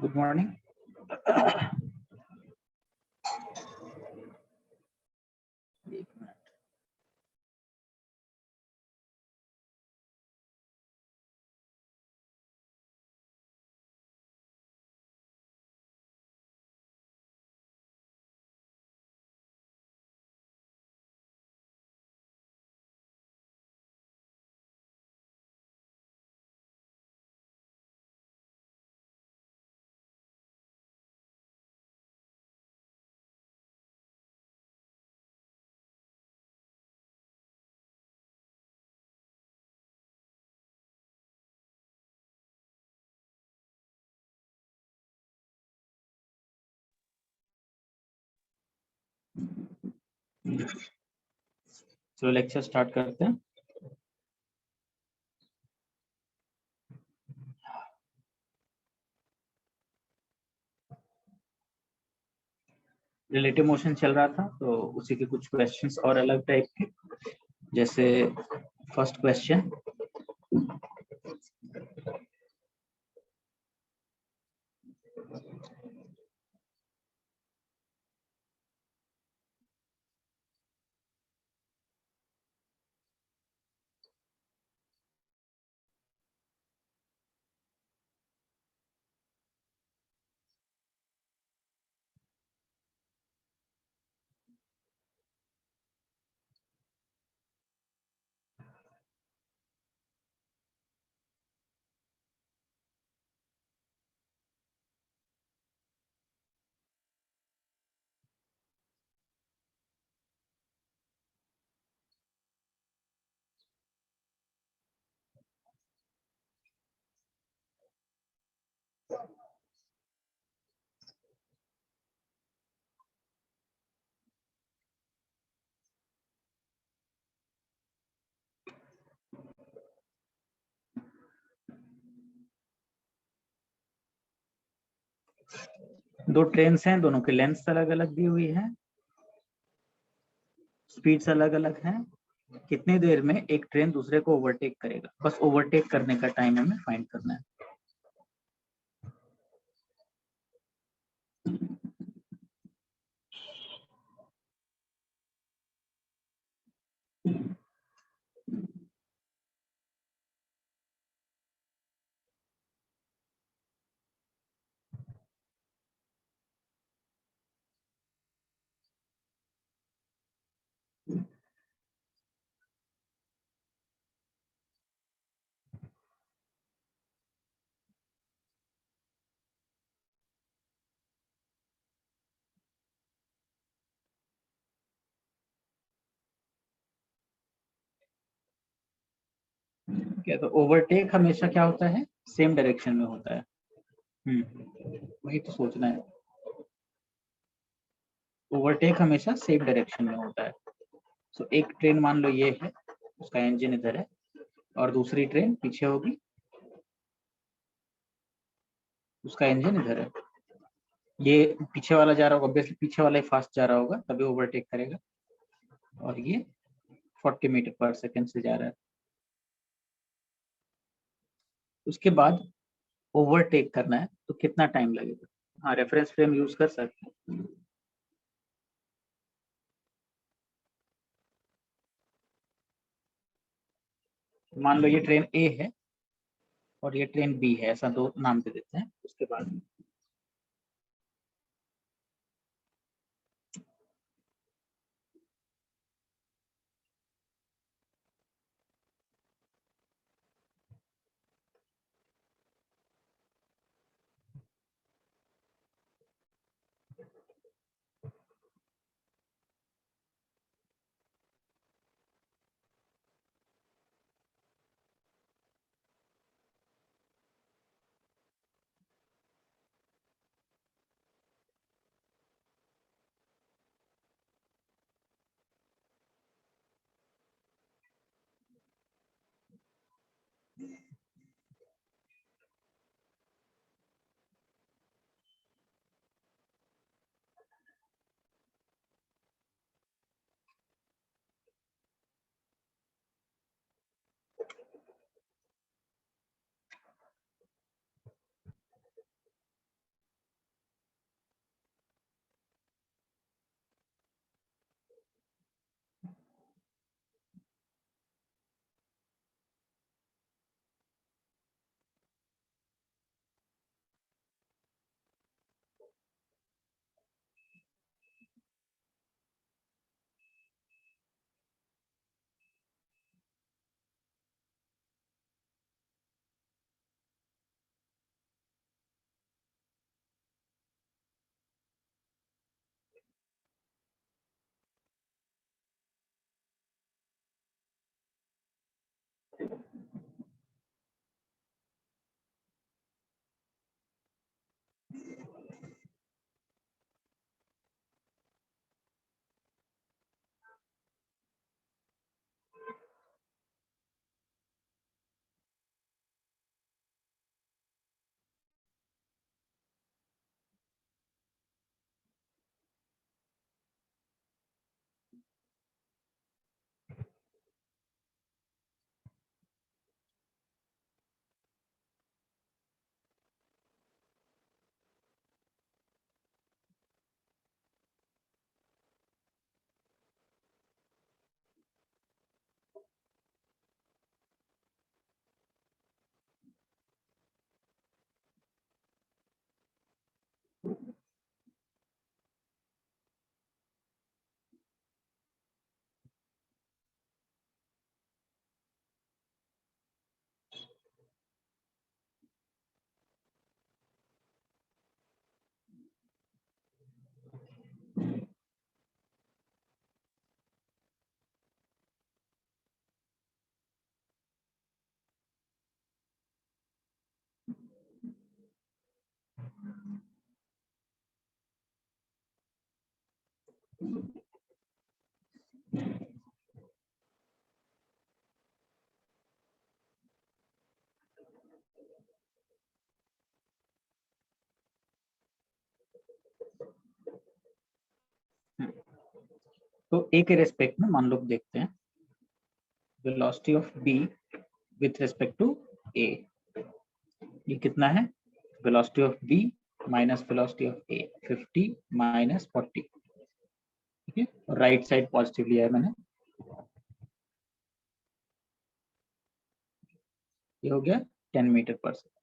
Good morning. एक minute. चलो lecture start करते हैं। रिलेटिव मोशन चल रहा था तो उसी के कुछ क्वेश्चंस और अलग टाइप के, जैसे फर्स्ट क्वेश्चन, दो ट्रेन्स हैं, दोनों की लेंथ अलग अलग दी हुई है, स्पीड्स अलग अलग हैं। कितनी देर में एक ट्रेन दूसरे को ओवरटेक करेगा, बस ओवरटेक करने का टाइम हमें फाइंड करना है। क्या तो ओवरटेक हमेशा क्या होता है, सेम डायरेक्शन में होता है। वही तो सोचना है। ओवरटेक हमेशा सेम डायरेक्शन में होता है। सो एक ट्रेन मान लो ये है, उसका इंजन इधर है और दूसरी ट्रेन पीछे होगी, उसका इंजन इधर है। ये पीछे वाला जा रहा होगा, ऑब्वियसली पीछे वाला ही फास्ट जा रहा होगा तभी ओवरटेक करेगा, और ये 40 मीटर पर सेकंड से जा रहा है। उसके बाद ओवरटेक करना है तो कितना टाइम लगेगा। हाँ, रेफरेंस फ्रेम यूज कर सकते हैं। मान लो ये ट्रेन ए है और ये ट्रेन बी है, ऐसा दो नाम दे देते हैं। उसके बाद तो ए के रेस्पेक्ट में मान लो देखते हैं, velocity of B with respect to A, ये कितना है, velocity of B minus velocity of A, 50 minus 40, ठीक है, और राइट साइड पॉजिटिव लिया है मैंने, ये हो गया 10 मीटर पर second.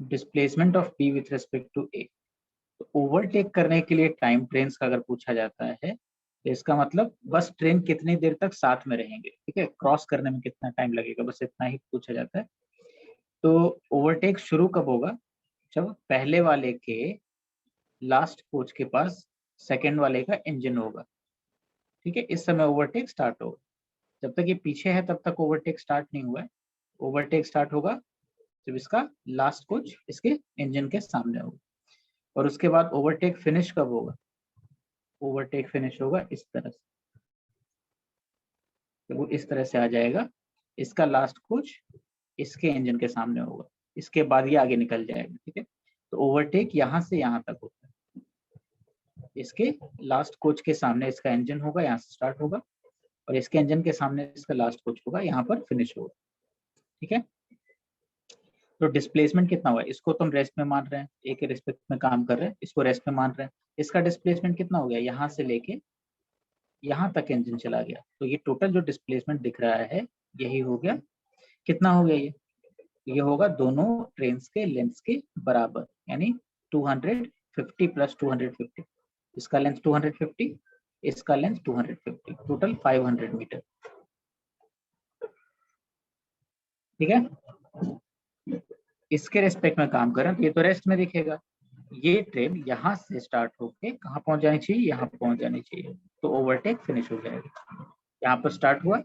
Displacement of B with respect to A, तो ओवरटेक करने के लिए टाइम ट्रेन्स का अगर पूछा जाता है तो इसका मतलब बस ट्रेन कितनी देर तक साथ में रहेंगे, ठीक है, क्रॉस करने में कितना टाइम लगेगा, बस इतना ही पूछा जाता है। तो ओवरटेक शुरू कब होगा, जब पहले वाले के लास्ट कोच के पास सेकंड वाले का इंजन होगा, ठीक है, इस समय ओवरटेक स्टार्ट होगा। जब तक ये पीछे है तब तक ओवरटेक स्टार्ट नहीं हुआ है, ओवरटेक स्टार्ट होगा जब इसका लास्ट कोच इसके इंजन के सामने होगा। और उसके बाद ओवरटेक फिनिश कब होगा, ओवरटेक फिनिश होगा इस तरह से, तो वो इस तरह से आ जाएगा, इसका लास्ट कोच इसके इंजन के सामने होगा, इसके बाद ये आगे निकल जाएगा, ठीक है। तो ओवरटेक यहाँ से यहाँ तक होता है, इसके लास्ट कोच के सामने इसका इंजन होगा, यहाँ से स्टार्ट होगा, और इसके इंजन के सामने इसका लास्ट कोच होगा, यहाँ पर फिनिश होगा, ठीक है। तो डिस्प्लेसमेंट कितना हुआ, इसको तो हम रेस्ट में मान रहे हैं, ए के रिस्पेक्ट में काम कर रहे हैं, इसको रेस्ट में मान रहे हैं, इसका डिस्प्लेसमेंट कितना हो गया, यहाँ से लेके यहाँ तक इंजन चला गया, तो ये टोटल जो डिस्प्लेसमेंट दिख रहा है यही हो गया, कितना हो गया ये होगा दोनों ट्रेन के लेंथ के बराबर, यानी 250 प्लस 250, इसका लेंथ 250, इसका लेंथ 250, टोटल 500 मीटर, ठीक है। इसके रेस्पेक्ट में काम करें तो ये तो रेस्ट में दिखेगा, ये ट्रेन यहाँ से स्टार्ट होके कहाँ पहुंच जानी चाहिए, यहाँ पहुंच जानी चाहिए, तो ओवरटेक फिनिश हो जाएगा, यहाँ पर स्टार्ट हुआ,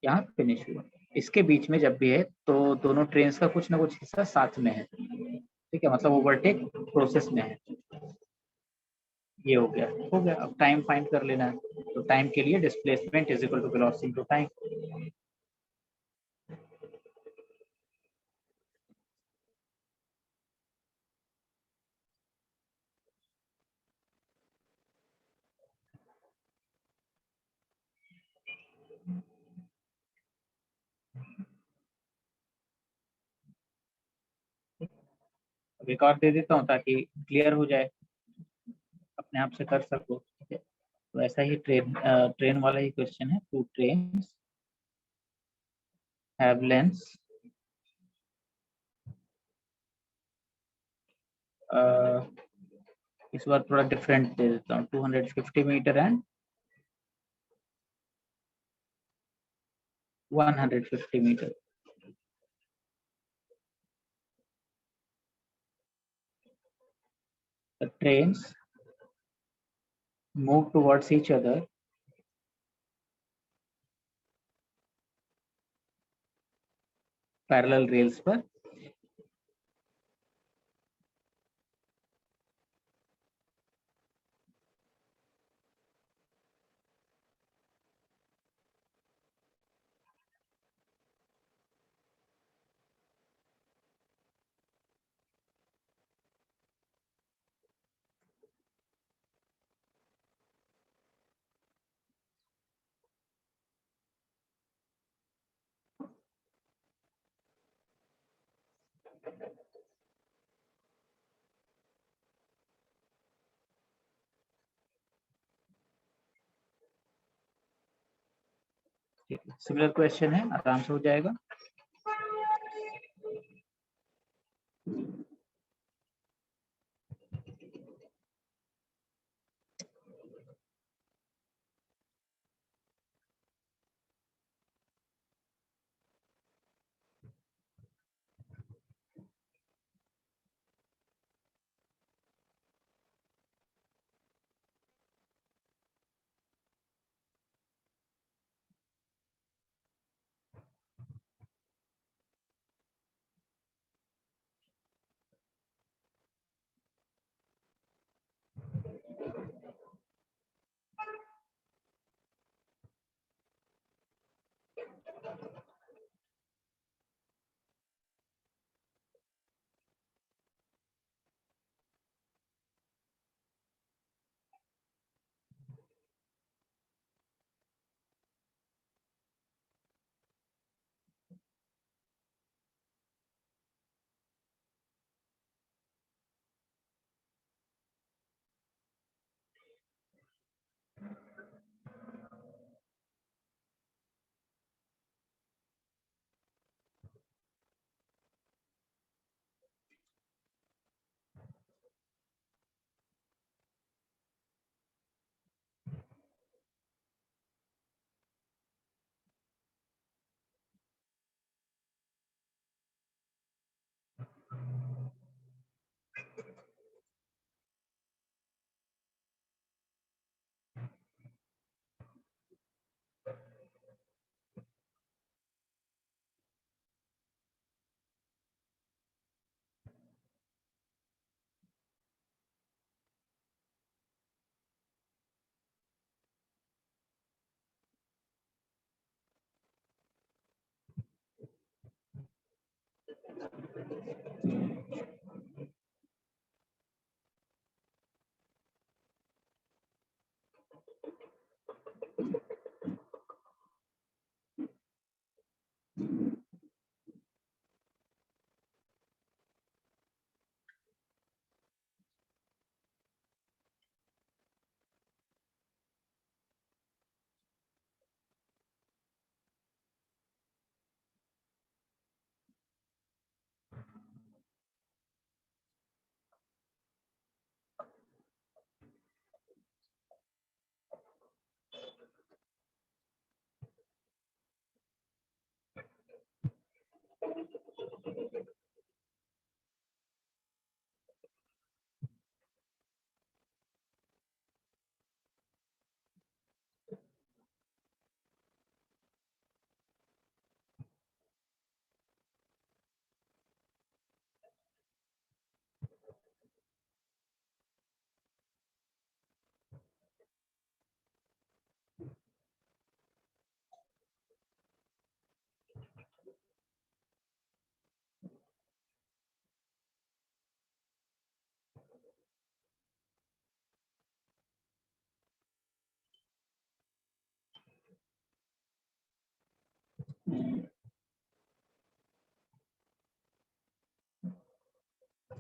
यहाँ फिनिश हुआ, इसके बीच में जब भी है तो दोनों ट्रेन का कुछ ना कुछ हिस्सा साथ में है, ठीक है, मतलब ओवरटेक प्रोसेस में है, ये हो गया, हो गया। अब टाइम फाइंड कर लेना है, तो टाइम के लिए displacement is equal to velocity to time. अब एक और दे देता हूँ ताकि क्लियर हो जाए, अपने आप से कर सको, ठीक है। तो ऐसा ही ट्रेन वाला ही क्वेश्चन है, टू ट्रेन हैव लेंथ्स इस बार थोड़ा डिफरेंट दे देता हूँ, 250 meter and 150 meter. The trains move towards each other parallel rails पर, सिमिलर क्वेश्चन है, आराम से हो जाएगा।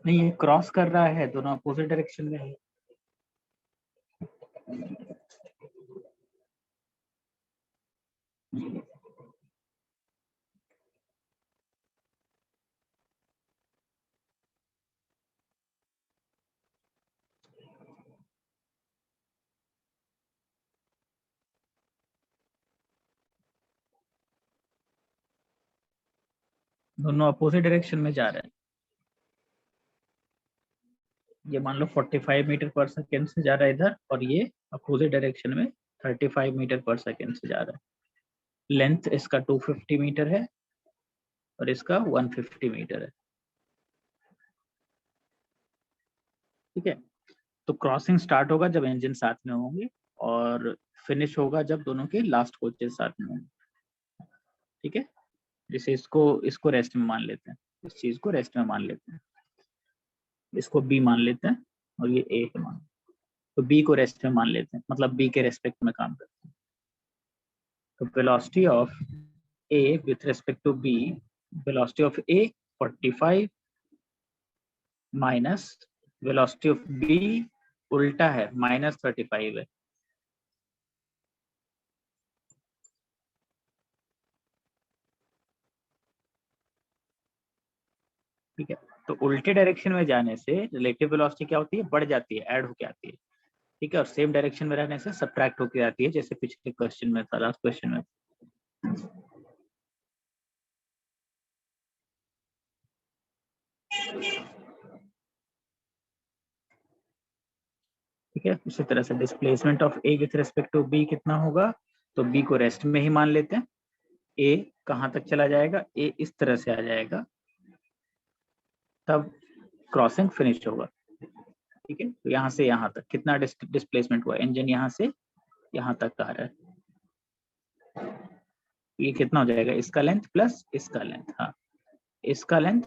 नहीं, ये क्रॉस कर रहा है, दोनों अपोजिट डायरेक्शन में है। दोनों अपोजिट डायरेक्शन में जा रहे हैं। ये मान लो 45 मीटर पर सेकेंड से जा रहा है इधर, और ये अपोजिट डायरेक्शन में 35 मीटर पर सेकेंड से जा रहा है। लेंथ इसका 250 मीटर है और इसका 150 मीटर है। ठीक है, तो क्रॉसिंग स्टार्ट होगा जब इंजन साथ में होंगे और फिनिश होगा जब दोनों के लास्ट कोचेस साथ में होंगे। ठीक है, जैसे इसको रेस्ट में मान लेते हैं, इस चीज को रेस्ट में मान लेते हैं, इसको बी मान लेते हैं और ये ए है मान, तो बी को रेस्ट में मान लेते हैं, मतलब बी के रेस्पेक्ट में काम करते हैं। तो velocity of A with respect to B, velocity of A 45 minus velocity of B उल्टा है, -35 है। ठीक है, तो उल्टे डायरेक्शन में जाने से रिलेटिव वेलोसिटी क्या होती है, बढ़ जाती है, ऐड होके आती है। ठीक है, और सेम डायरेक्शन में रहने से सब्ट्रैक्ट होके आती है, जैसे पिछले क्वेश्चन में था, लास्ट क्वेश्चन में। ठीक है, उसी तरह से displacement of A with respect to B कितना होगा, तो बी को रेस्ट में ही मान लेते हैं। ए कहाँ तक चला जाएगा, ए इस तरह से आ जाएगा, तब क्रॉसिंग फिनिश होगा। ठीक है, तो यहाँ से यहाँ तक कितना डिस्प्लेसमेंट हुआ, इंजन यहाँ से यहाँ तक आ रहा है, ये कितना हो जाएगा, इसका लेंथ प्लस इसका लेंथ, हाँ इसका लेंथ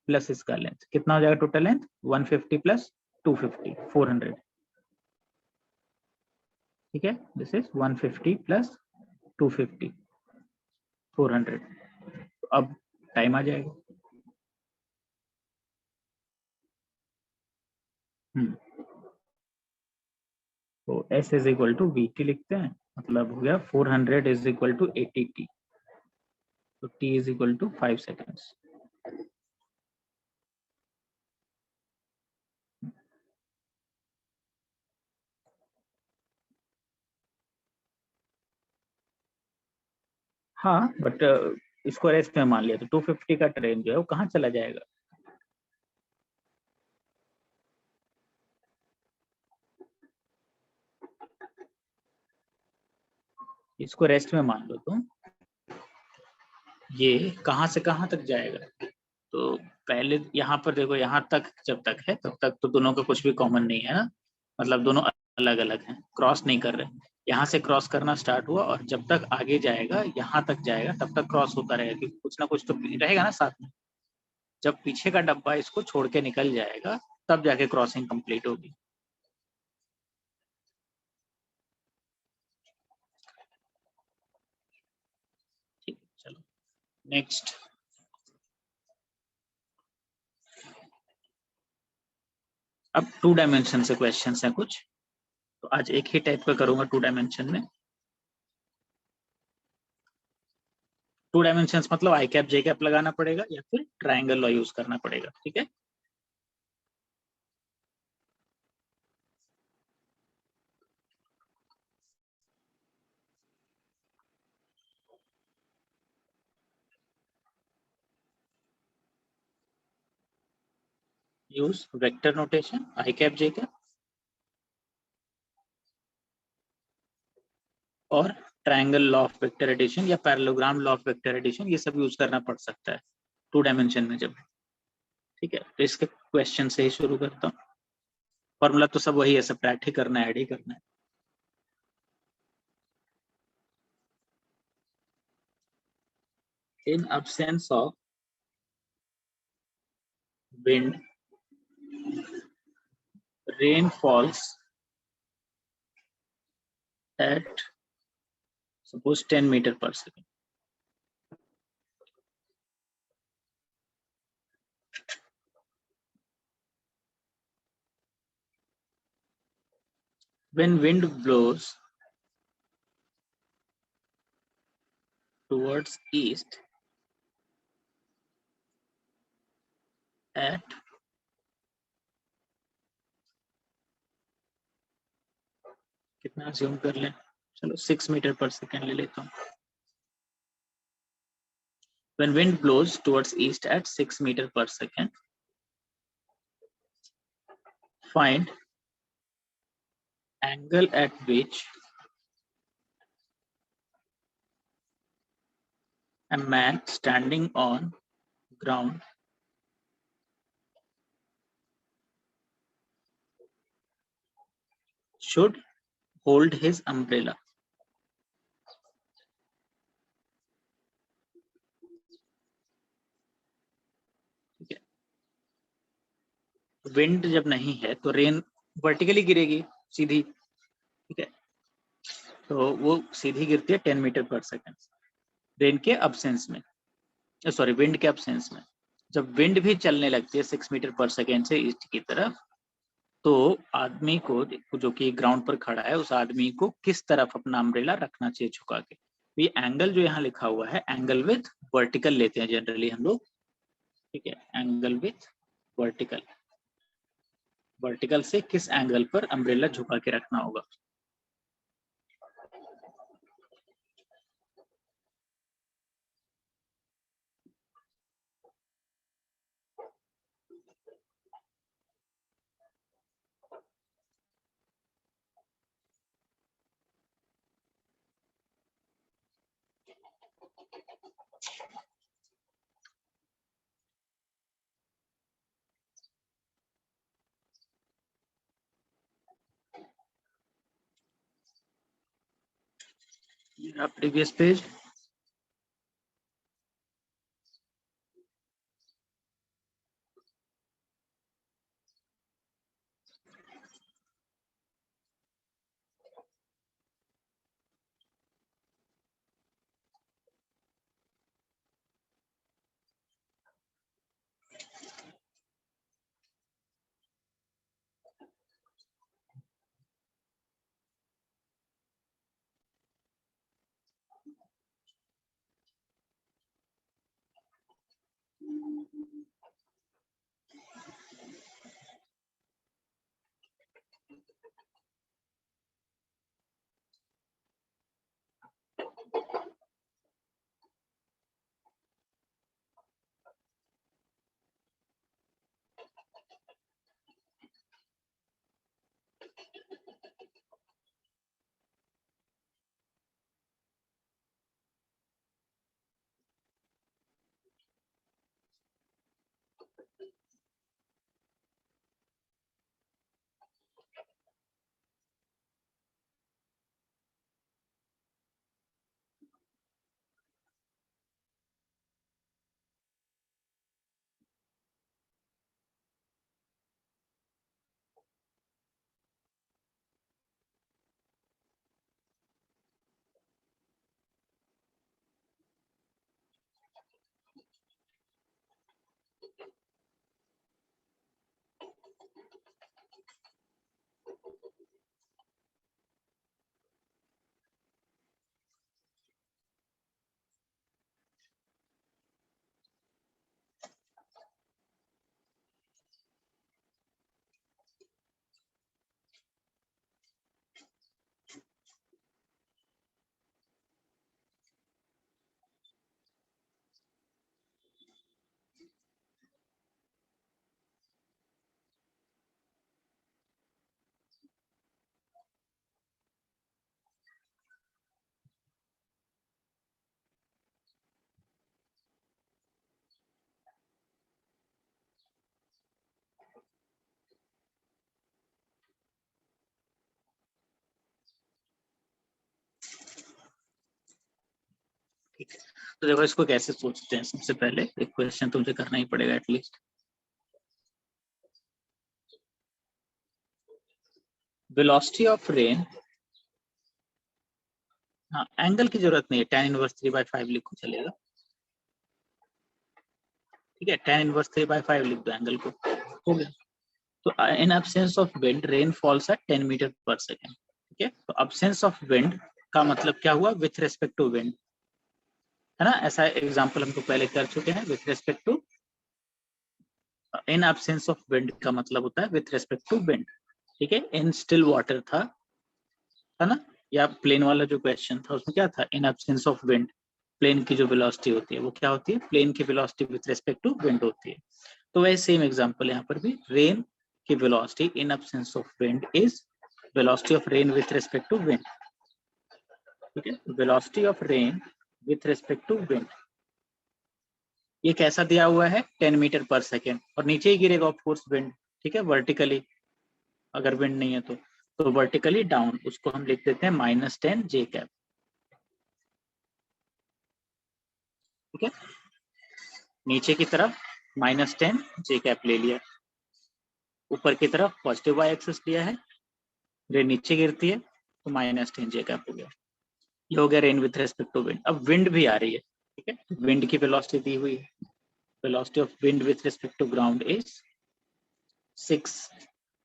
प्लस इसका लेंथ कितना हो जाएगा, टोटल लेंथ 150 प्लस 250 400। ठीक है, दिस इज 150 प्लस 250 400। तो अब टाइम आ जाएगा। तो S is equal to V T लिखते हैं, मतलब हो गया 400 इज इक्वल टू 80 टी, तो T is equal to 5 seconds. हाँ बट इसको रेस्ट में मान लिया तो 250 का ट्रेन जो है वो कहाँ चला जाएगा, इसको रेस्ट में मान लो तो ये कहाँ से कहाँ तक जाएगा। तो पहले यहाँ पर देखो, यहाँ तक जब तक है तब तक तो दोनों का कुछ भी कॉमन नहीं है ना, मतलब दोनों अलग अलग हैं, क्रॉस नहीं कर रहे। यहाँ से क्रॉस करना स्टार्ट हुआ और जब तक आगे जाएगा यहाँ तक जाएगा तब तक क्रॉस होता रहेगा, क्योंकि कुछ ना कुछ तो रहेगा ना साथ में। जब पीछे का डब्बा इसको छोड़ के निकल जाएगा तब जाके क्रॉसिंग कंप्लीट होगी। ठीक है, चलो नेक्स्ट। अब 2 डायमेंशन से क्वेश्चंस हैं कुछ, तो आज एक ही टाइप का करूंगा 2 डायमेंशन में। 2 डायमेंशन मतलब आई कैप जे कैप लगाना पड़ेगा या फिर ट्राइंगल लॉ यूज करना पड़ेगा। ठीक है, use vector notation, I cap J cap और triangle law of vector addition या parallelogram law of vector addition, ये सब यूज करना पड़ सकता है 2 डायमेंशन में जब। ठीक है, तो इसके क्वेश्चन से ही शुरू करता हूँ। फॉर्मूला तो सब वही है, सब प्रैक्ट ही करना है, ऐड ही करना है। इन absence of wind, rain falls at suppose 10 meter per second. When wind blows towards east at कितना assume कर लें, चलो 6 मीटर पर सेकेंड ले लेता हूँ। When wind blows towards east at 6 meter per second, find angle at which a man standing on ground should hold his umbrella. ठीक है, विंड जब नहीं है तो रेन वर्टिकली गिरेगी सीधी। ठीक है, तो वो सीधी गिरती है 10 मीटर पर सेकेंड रेन के अब्सेंस में, सॉरी विंड के अब्सेंस में। जब विंड भी चलने लगती है 6 मीटर पर सेकेंड से ईस्ट की तरफ, तो आदमी को जो कि ग्राउंड पर खड़ा है उस आदमी को किस तरफ अपना अम्ब्रेला रखना चाहिए झुका के। तो ये एंगल जो यहाँ लिखा हुआ है एंगल विथ वर्टिकल लेते हैं जनरली हम लोग। ठीक है, एंगल विथ वर्टिकल, वर्टिकल से किस एंगल पर अम्ब्रेला झुका के रखना होगा। प्रीवियस पेज, ठीक है, तो देखो इसको कैसे सोचते हैं। सबसे पहले एक क्वेश्चन तुमसे करना ही पड़ेगा एटलीस्ट। वेलोसिटी ऑफ रेन, हाँ एंगल की जरूरत नहीं है, tan इनवर्स 3/5 लिखो चलेगा। ठीक है, tan इनवर्स 3/5 लिख दो, एंगल को हो गया। तो in absence of wind rain falls at 10 metre पर सेकेंड। ठीक है, तो एब्सेंस ऑफ विंड का मतलब क्या हुआ, विथ रेस्पेक्ट टू विंड, है ना। ऐसा एग्जांपल हम तो पहले कर चुके हैं। With respect to, in absence of wind का मतलब होता है विथ रेस्पेक्ट टू विंड। ठीक है, इन स्टिल वाटर था, है ना, या प्लेन वाला जो क्वेश्चन था उसमें क्या था, in absence of wind plane की जो वेलोसिटी होती है वो क्या होती है, प्लेन की velocity with respect to wind होती है। तो वही सेम एग्जांपल यहाँ पर भी, रेन की velocity in absence of wind is velocity of rain with respect to wind. ठीक है, velocity of rain with respect to wind, ये कैसा दिया हुआ है, 10 मीटर पर सेकेंड, और नीचे ही गिरेगा ऑफ कोर्स विंड। ठीक है, वर्टिकली अगर विंड नहीं है तो वर्टिकली डाउन, उसको हम लिख देते हैं -10 जे कैप। ठीक है, नीचे की तरफ -10 जे कैप ले लिया, ऊपर की तरफ पॉजिटिव वाई एक्सिस लिया है, रेन नीचे गिरती है तो -10 जे कैप हो गया। ये हो गया rain with respect to wind. अब विंड भी आ रही है। ठीक है, विंड की वेलोसिटी दी हुई है, velocity of wind with respect to ground is 6,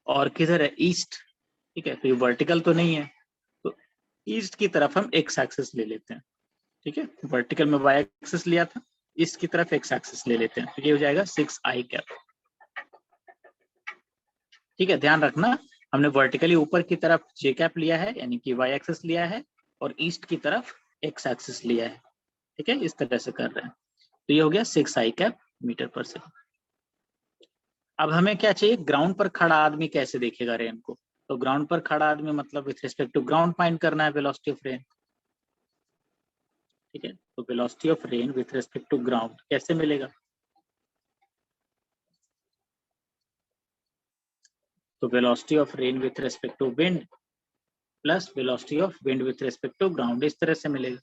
और किधर है, ईस्ट। ठीक है, तो ये वर्टिकल तो नहीं है, तो ईस्ट की तरफ हम एक्स एक्सिस ले लेते हैं। ठीक है, वर्टिकल में वाई एक्सिस लिया था, ईस्ट की तरफ एक्स एक्सिस ले लेते हैं, तो ये हो जाएगा 6i कैप। ठीक है, ध्यान रखना हमने वर्टिकली ऊपर की तरफ जे कैप लिया है, यानी कि वाई एक्सिस लिया है, और ईस्ट की तरफ एक्स एक्सिस लिया है। ठीक है, इस तरह से कर रहे हैं, तो ये हो गया 6i कैप मीटर पर सेकेंड। अब हमें क्या चाहिए, ग्राउंड पर खड़ा आदमी कैसे देखेगा रेन को। तो ग्राउंड पर खड़ा आदमी मतलब with respect to ground find करना है वेलोसिटी ऑफ रेन। ठीक है, तो velocity of rain with respect to ground कैसे मिलेगा, तो velocity of rain with respect to wind plus velocity of wind with respect to ground, इस तरह से मिलेगा।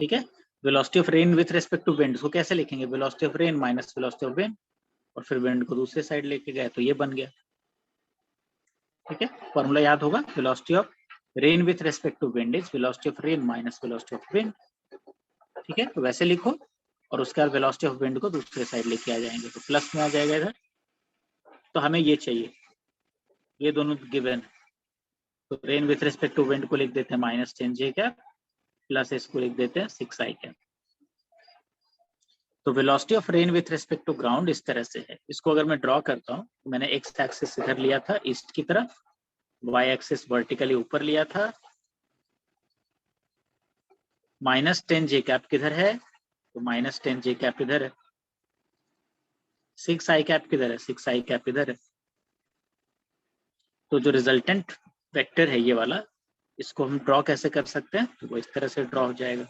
ठीक है, velocity of rain with respect to wind को कैसे लिखेंगे, velocity of rain minus velocity of wind, और फिर विंड को दूसरे साइड लेके गए तो ये बन गया। ठीक है, फॉर्मूला याद होगा, velocity of rain with respect to wind is velocity of rain minus velocity of wind. ठीक है, तो वैसे लिखो, और उसके बाद वेलोसिटी ऑफ विंड को दूसरे साइड लेके आ जाएंगे तो प्लस में आ जाएगा इधर। तो हमें ये चाहिए, ये दोनों गिवन, तो rain with respect to wind को लिख देते हैं -10 जे कैप, प्लस इसको लिख देते हैं 6i कैप। तो velocity of rain with respect to ground इस तरह से है। इसको अगर मैं ड्रॉ करता हूँ, मैंने एक्स एक्सिस इधर लिया था ईस्ट की तरफ, वाई एक्सिस वर्टिकली ऊपर लिया था, -10 जे कैप किधर है, तो -10 जे कैप इधर है, 6i कैप किधर है, 6i कैप इधर है। तो जो रिजल्टेंट वेक्टर है ये वाला, इसको हम ड्रॉ कैसे कर सकते हैं, तो वो इस तरह से ड्रॉ हो जाएगा।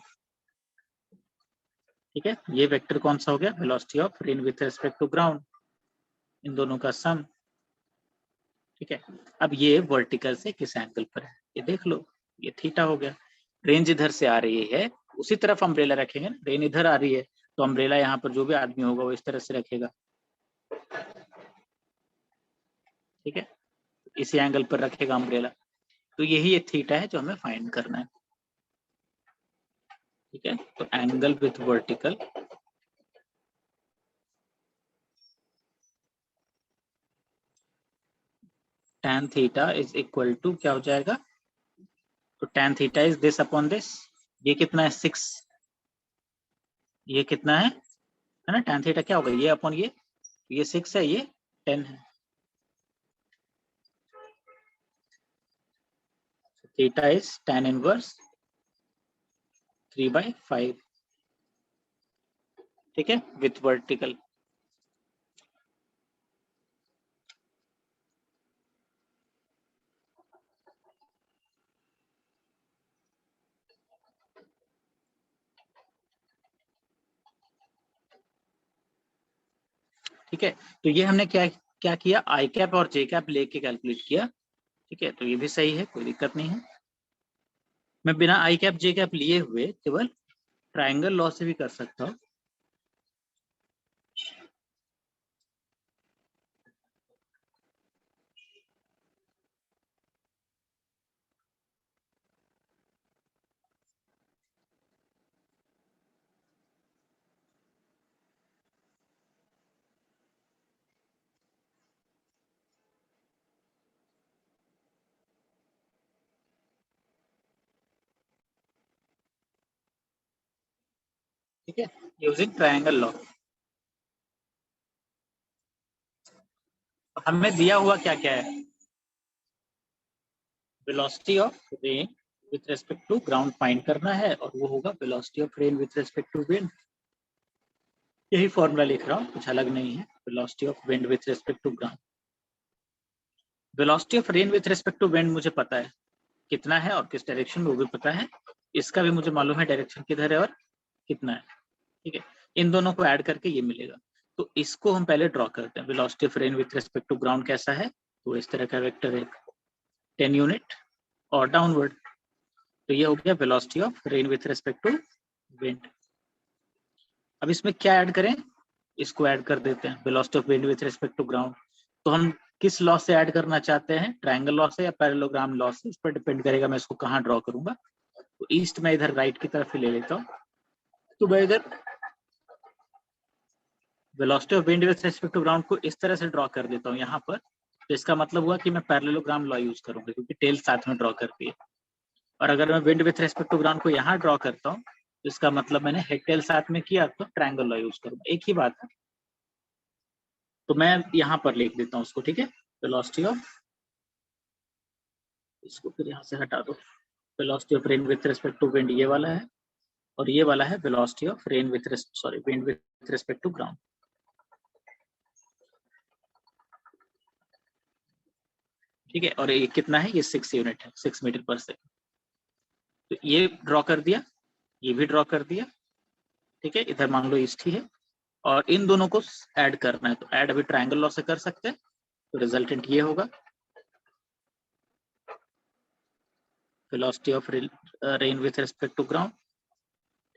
ठीक है, ये वेक्टर कौन सा हो गया, velocity of rain with respect to ground, इन दोनों का सम। ठीक है, अब ये वर्टिकल से किस एंगल पर है ये देख लो, ये थीटा हो गया। रेंज इधर से आ रही है, उसी तरफ अम्ब्रेला रखेंगे ना, रेन इधर आ रही है तो अम्ब्रेला यहाँ पर जो भी आदमी होगा वो इस तरह से रखेगा। ठीक है, इसी एंगल पर रखेगा अम्ब्रेला, तो यही ये थीटा है जो हमें फाइंड करना है। ठीक है, तो angle with vertical tan theta is equal to क्या हो जाएगा, तो tan theta is this upon this, ये कितना है 6, ये कितना है ना, tan थीटा क्या होगा, ये अपॉन ये 6 है, ये 10 है, थीटा इज tan इनवर्स 3/5। ठीक है, विथ वर्टिकल। ठीक है, तो ये हमने क्या क्या किया, आई कैप और जे कैप लेके कैलकुलेट किया। ठीक है, तो ये भी सही है, कोई दिक्कत नहीं है। मैं बिना आई कैप जे कैप लिए हुए केवल ट्रायंगल लॉ से भी कर सकता हूँ। ठीक है, यूजिंग ट्रायंगल लॉ। हमें दिया हुआ क्या क्या है, velocity of rain with respect to ground find करना है, और वो होगा velocity of rain with respect to wind. यही फॉर्मूला लिख रहा हूँ, कुछ अलग नहीं है। Velocity of wind with respect to ground, velocity of rain with respect to wind मुझे पता है कितना है और किस डायरेक्शन में, वो भी पता है। इसका भी मुझे मालूम है डायरेक्शन किधर है और कितना है। ठीक है, इन दोनों को ऐड करके ये मिलेगा। तो इसको हम पहले ड्रॉ करते हैं। Velocity of rain with respect to ground कैसा है, तो इस तरह का वेक्टर है 10 यूनिट और डाउनवर्ड। तो ये हो गया velocity of rain with respect to wind. अब इसमें क्या ऐड करें, इसको ऐड कर देते हैं, velocity of wind with respect to ground. तो हम किस लॉ से ऐड करना चाहते हैं, ट्रायंगल लॉ से या पैरेललोग्राम लॉ से, इस पर डिपेंड करेगा मैं इसको कहाँ ड्रॉ करूंगा। तो ईस्ट में इधर राइट की तरफ ही ले लेता हूँ। तो मैं इधर velocity of wind with respect to ground को इस तरह से ड्रॉ कर देता हूँ यहाँ पर। तो इसका मतलब हुआ कि मैं पैरेललोग्राम लॉ यूज करूंगा, क्योंकि टेल साथ में ड्रॉ करती है। और अगर मैं wind with respect to ground को यहाँ ड्रॉ करता हूँ, तो इसका मतलब मैंने हेड टेल साथ में किया, तो ट्रायंगल लॉ यूज करूंगा, एक ही बात है। तो मैं यहाँ पर लिख देता हूँ उसको, ठीक है। वेलोसिटी ऑफ, इसको फिर यहाँ से हटा दो। Velocity of rain with respect to wind ये वाला है, और ये वाला है velocity of rain with wind with respect to ground. ठीक है, और ये कितना है, ये 6 यूनिट है, 6 मीटर पर सेकंड। तो ये ड्रॉ कर दिया, ये भी ड्रॉ कर दिया। ठीक है, इधर मान लो ईस्ट ही है, और इन दोनों को ऐड करना है। तो ऐड अभी ट्रायंगल लॉ से कर सकते हैं। तो रिजल्टेंट ये होगा velocity of rain with respect to ground.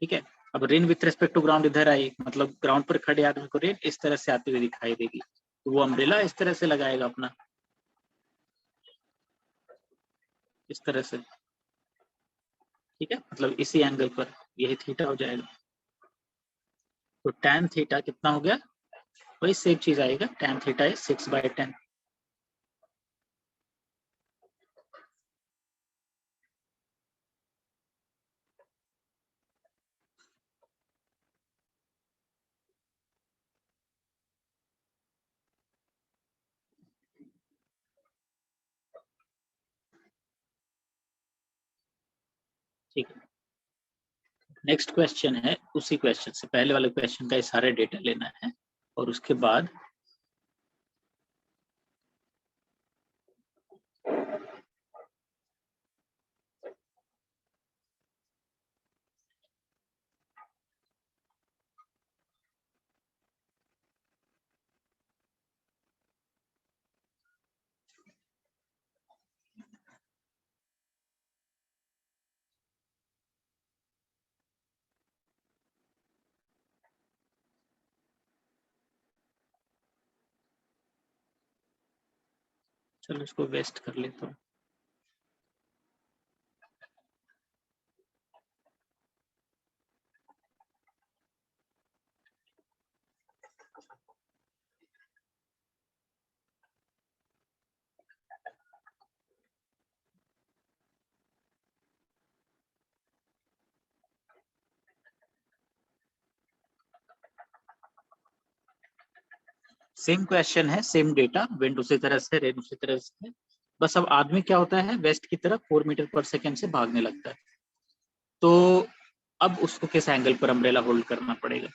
ठीक है, अब rain with respect to ground इधर आई, मतलब ग्राउंड पर खड़े आदमी को रेन इस तरह से आती हुई दिखाई देगी, तो वो अम्ब्रेला इस तरह से लगाएगा अपना, इस तरह से। ठीक है, मतलब इसी एंगल पर, यही थीटा हो जाएगा। तो tan थीटा कितना हो गया, वही सेम चीज आएगा, tan थीटा इज 6/10। ठीक है, नेक्स्ट क्वेश्चन है, उसी क्वेश्चन से, पहले वाले क्वेश्चन का ये सारे डेटा लेना है, और उसके बाद चलो इसको वेस्ट कर लेता हूँ। सेम क्वेश्चन है, सेम डेटा, विंड उसी तरह से, रेन उसी तरह से। बस अब आदमी क्या होता है, वेस्ट की तरफ 4 मीटर पर सेकेंड से भागने लगता है। तो अब उसको किस एंगल पर अम्ब्रेला होल्ड करना पड़ेगा।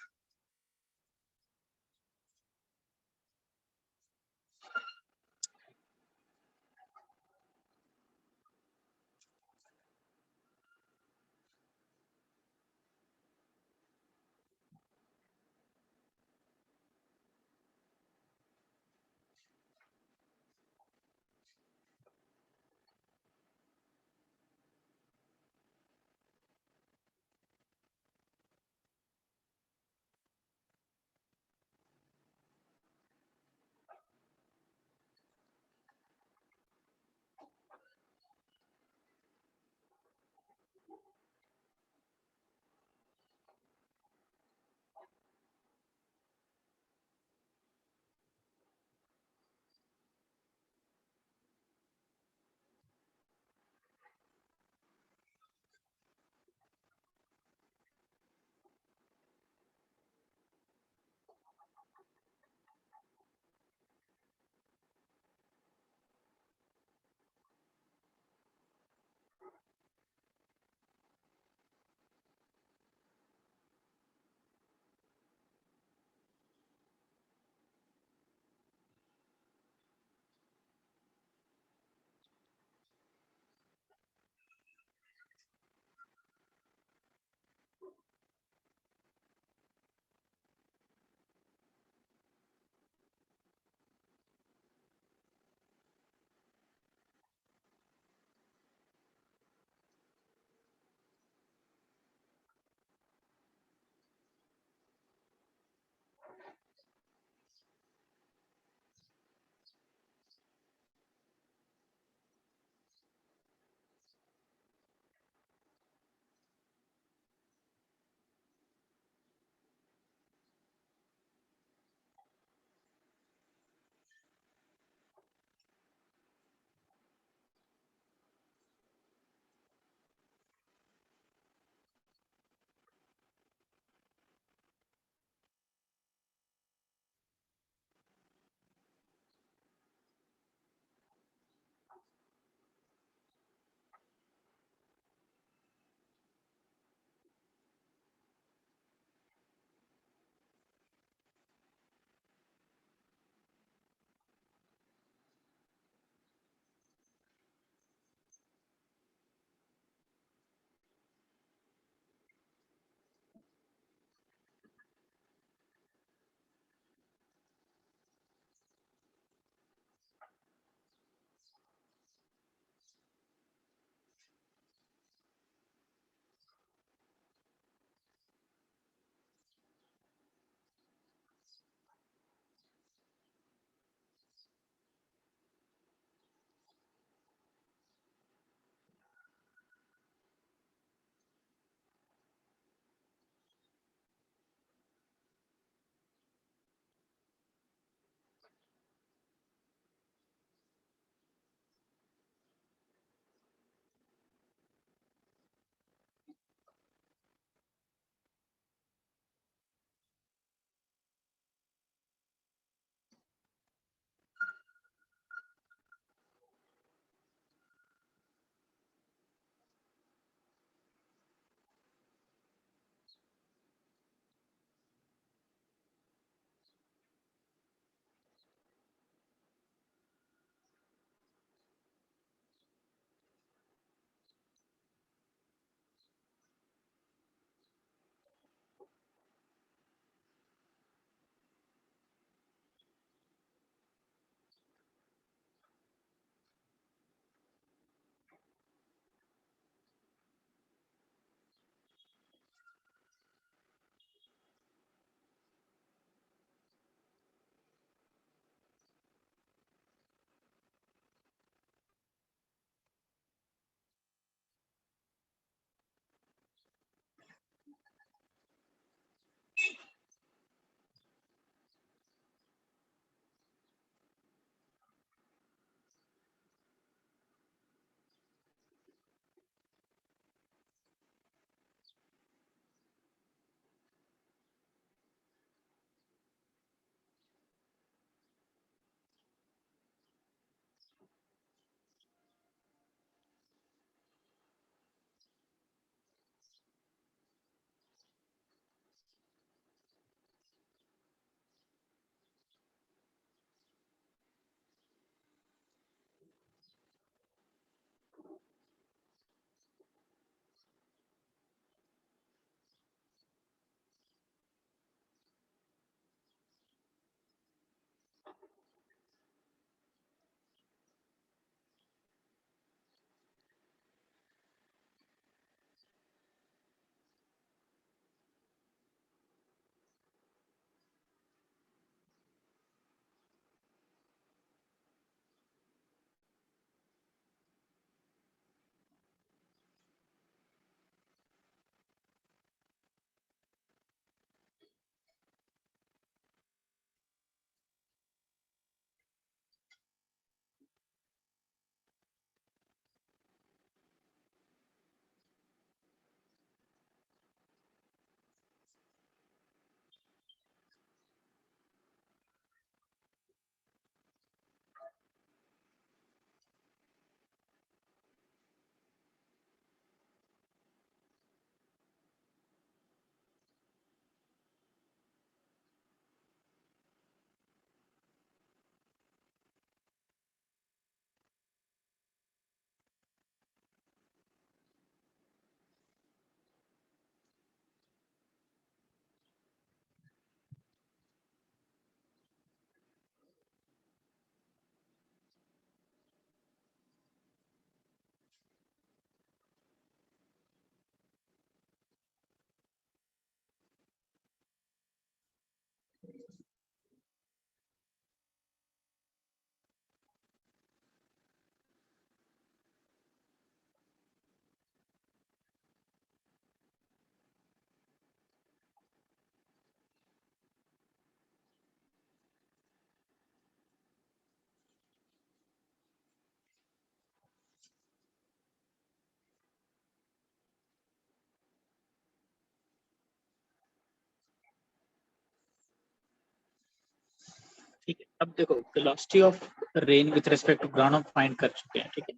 ठीक है, अब देखो velocity of rain with respect to ground हम फाइंड कर चुके हैं, ठीक है।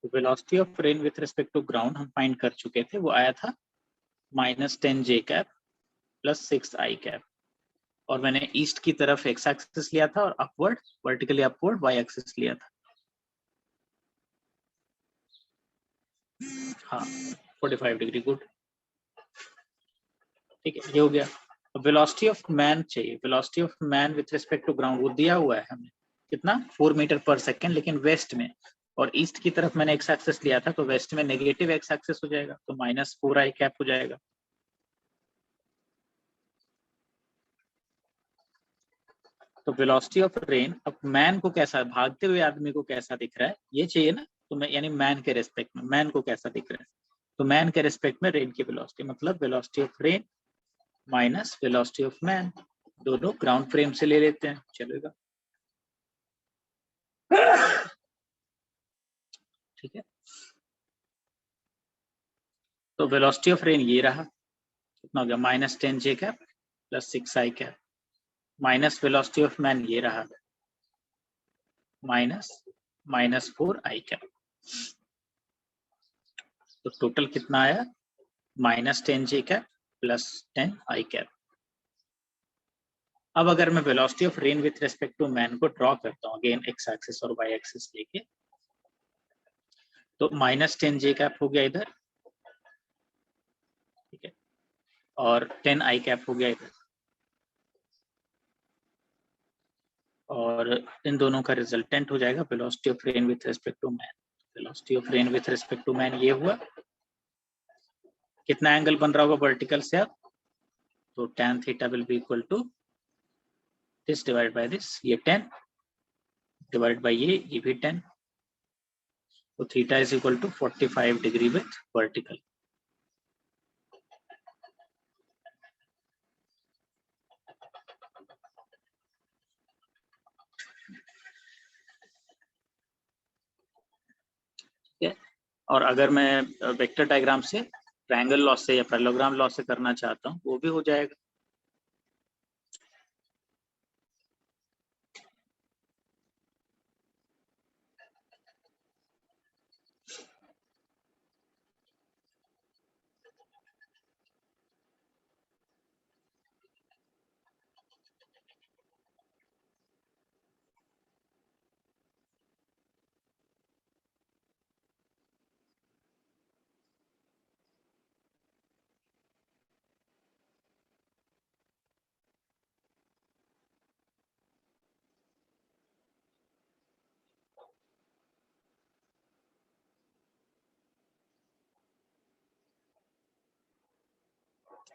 तो velocity of rain with respect to ground हम फाइंड कर चुके थे, वो आया था -10 j cap plus 6 i cap, और मैंने ईस्ट की तरफ एक्स एक्सिस लिया था और upward vertically upward y axis लिया था। हाँ 45 डिग्री, गुड, ठीक है, ये हो गया। वेलोसिटी ऑफ मैन चाहिए, velocity of man with respect to ground वो दिया हुआ है हमें कितना 4 मीटर पर सेकेंड, लेकिन वेस्ट में, और ईस्ट की तरफ मैंने एक्स एक्सिस लिया था, तो वेस्ट में नेगेटिव एक्स एक्सिस हो जाएगा, तो -4 i कैप हो जाएगा। तो वेलोसिटी ऑफ रेन, अब मैन को कैसा, भागते हुए आदमी को कैसा दिख रहा है ये चाहिए ना, तो मैं यानी मैन के रेस्पेक्ट में मैन को कैसा दिख रहा है, तो मैन के रेस्पेक्ट में रेन की वेलोसिटी, मतलब velocity of rain minus velocity of man, दोनों ग्राउंड फ्रेम से ले लेते हैं, चलेगा, ठीक है। तो वेलोसिटी ऑफ रेन ये रहा, कितना हो गया -10 j cap plus 6 i cap, minus velocity of man ये रहा -4 i कैप, तो टोटल कितना आया -10 j cap plus 10 i cap. अब अगर मैं velocity of rain with respect to man को ड्रॉ करता हूँ अगेन एक्स एक्सिस और वाई एक्सिस लेके, तो -10 j कैप हो गया इधर, ठीक है, और 10 i कैप हो गया इधर, और इन दोनों का रिजल्टेंट हो जाएगा velocity of rain with respect to man. Velocity of rain with respect to man ये हुआ, कितना एंगल बन रहा होगा वर्टिकल से अब, तो tan theta will be equal to this divide by this, ये 10 डिवाइड बाय ये भी 10, तो theta is equal to 45 degree with vertical. ठीक है, और अगर मैं वेक्टर डायग्राम से ट्रायंगल लॉ से या पैरेललोग्राम लॉ से करना चाहता हूँ वो भी हो जाएगा।